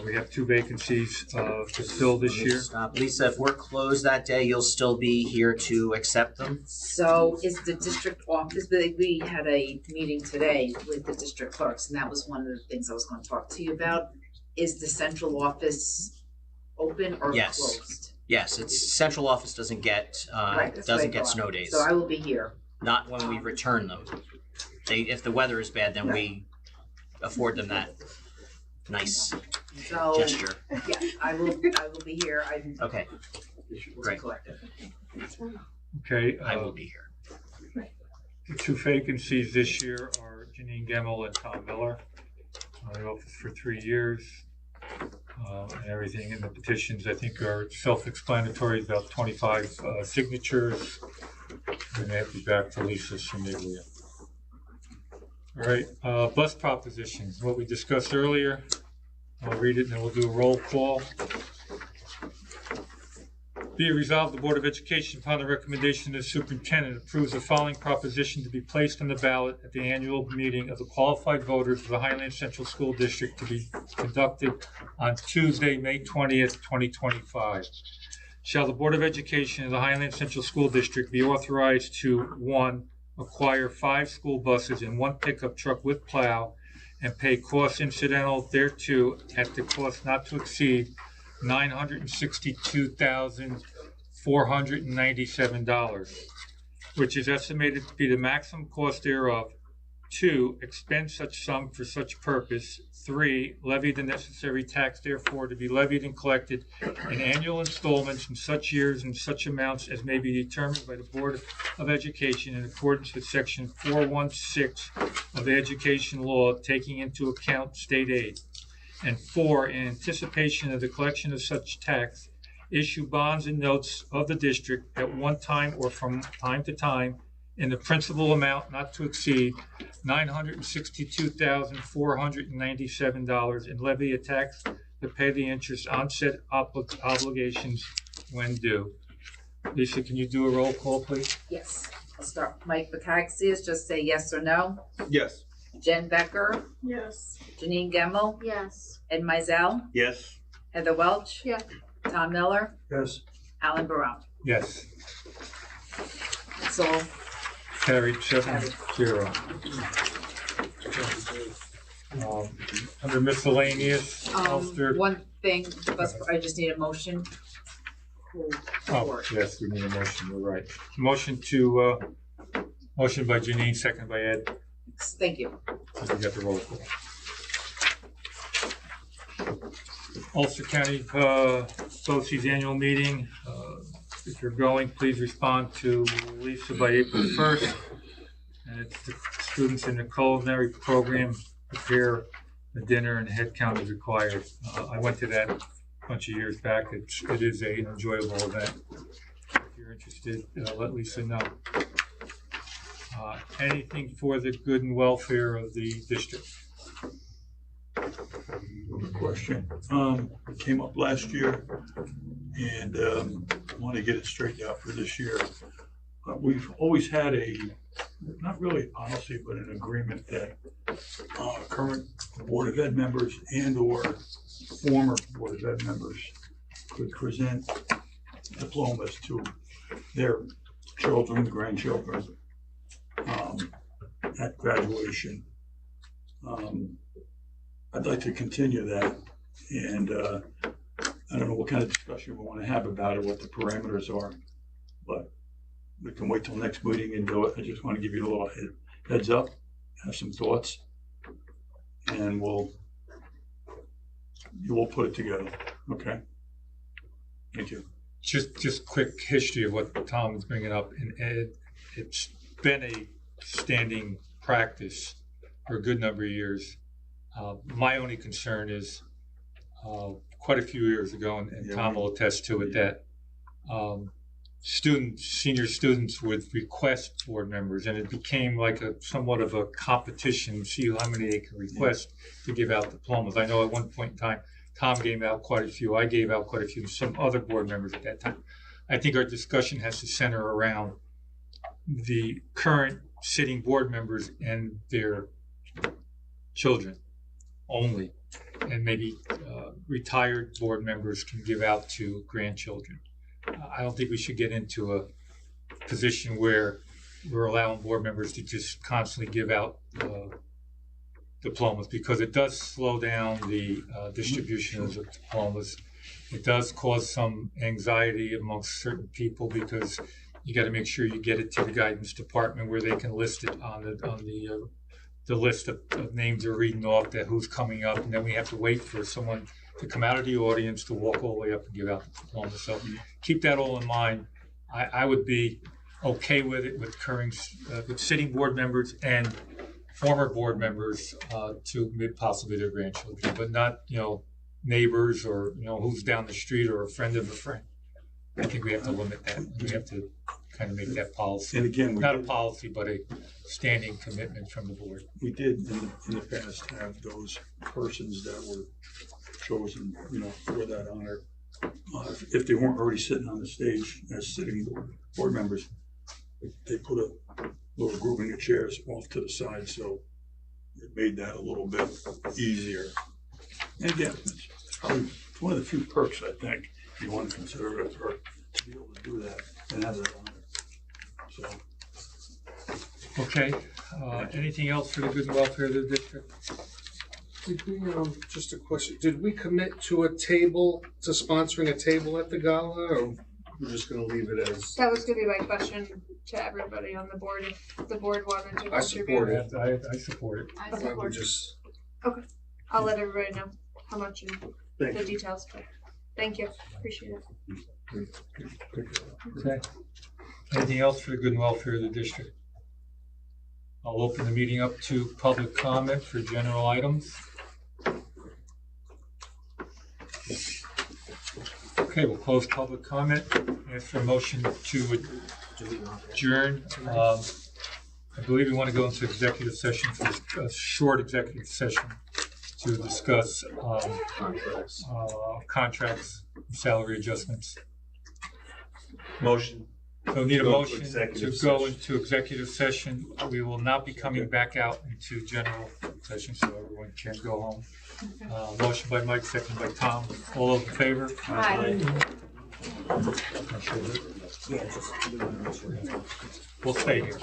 We have 2 vacancies to fill this year. Lisa, if we're closed that day, you'll still be here to accept them? So is the district office, we had a meeting today with the district clerks, and that was one of the things I was going to talk to you about. Is the central office open or closed? Yes, it's central office doesn't get snow days. So I will be here. Not when we return them. If the weather is bad, then we afford them that nice gesture. Yeah, I will be here. Okay. Great. Okay. I will be here. The 2 vacancies this year are Janine Gemmel and Tom Miller. The office for 3 years. And everything in the petitions, I think, are self-explanatory, about 25 signatures. And they have to be back to Lisa Shamiglia. All right, bus propositions, what we discussed earlier. I'll read it and then we'll do a roll call. Be it resolved, the Board of Education, upon the recommendation of the superintendent, approves the following proposition to be placed on the ballot at the annual meeting of the qualified voters of the Highland Central School District to be conducted on Tuesday, May 20th, 2025. Shall the Board of Education of the Highland Central School District be authorized to, 1, acquire 5 school buses and 1 pickup truck with plow and pay costs incidental thereto at the cost not to exceed $962,497, which is estimated to be the maximum cost thereof. 2, expend such sum for such purpose. 3, levy the necessary tax therefore to be levied and collected in annual installments in such years and such amounts as may be determined by the Board of Education in accordance with Section 416 of the Education Law, taking into account state aid. And 4, in anticipation of the collection of such tax, issue bonds and notes of the district at one time or from time to time in the principal amount not to exceed $962,497 and levy a tax to pay the interest on said obligations when due. Lisa, can you do a roll call, please? Yes. I'll start. Mike Bakaxias, just say yes or no. Yes. Jen Becker. Yes. Janine Gemmel. Yes. Ed Mizell. Yes. Heather Welch. Yes. Tom Miller. Yes. Alan Barone. Yes. That's all. Carried 7-0. Under miscellaneous, Ulster. One thing, I just need a motion. Oh, yes, we need a motion, you're right. Motion by Janine, second by Ed. Thank you. You got the roll call. Ulster County BOCES annual meeting. If you're going, please respond to Lisa by April 1st. And it's the students in the culinary program prepare the dinner and head count is required. I went to that a bunch of years back. It is an enjoyable event. If you're interested, let Lisa know. Anything for the good and welfare of the district? Question. It came up last year, and I want to get it straightened out for this year. We've always had not really a policy, but an agreement that current Board of Ed members and/or former Board of Ed members could present diplomas to their children, grandchildren at graduation. I'd like to continue that, and I don't know what kind of discussion we want to have about it, what the parameters are, but we can wait till next meeting and do it. I just want to give you a little heads up, have some thoughts, and you will put it together. Okay. Thank you. Just quick history of what Tom is bringing up. And it's been a standing practice for a good number of years. My only concern is quite a few years ago, and Tom will attest to it, that senior students would request board members, and it became like somewhat of a competition, see how many they can request to give out diplomas. I know at one point in time, Tom gave out quite a few, I gave out quite a few, and some other board members at that time. I think our discussion has to center around the current sitting board members and their children only, and maybe retired board members can give out to grandchildren. I don't think we should get into a position where we're allowing board members to just constantly give out diplomas, because it does slow down the distribution of the diplomas. It does cause some anxiety amongst certain people, because you got to make sure you get it to the guidance department where they can list it on the list of names they're reading off, that who's coming up, and then we have to wait for someone to come out of the audience to walk all the way up and give out the diploma. So keep that all in mind. I would be okay with it with with sitting board members and former board members to possibly their grandchildren, but not neighbors or who's down the street or a friend of a friend. I think we have to limit that. We have to kind of make that policy. And again, not a policy, but a standing commitment from the board. We did in the past have those persons that were chosen, for that honor. If they weren't already sitting on the stage as sitting board members, they put a little grouping of chairs off to the side, so it made that a little bit easier. And again, it's probably one of the few perks, I think, if you want to consider it, or to be able to do that and have that honor. So. Okay. Anything else for the good and welfare of the district? Did we, just a question, did we commit to sponsoring a table at the gala, or we're just gonna leave it as? That was gonna be my question to everybody on the board, if the board wanted to contribute. I support it. I support it. I support it. Just. Okay, I'll let everybody know how much and Thank the you. details, but thank you, appreciate it. Okay. Anything else for the good and welfare of the district? I'll open the meeting up to public comment for general items. Okay, we'll close public comment. Ask for a motion to adjourn. I believe we want to go into executive session for a short executive session to discuss contracts, salary adjustments. Motion. So need a Go to motion to executive go session. into executive session. We will not be coming back out into general session, so everyone can go home. Motion by Mike, second by Tom. All those in favor? Aye. We'll stay here.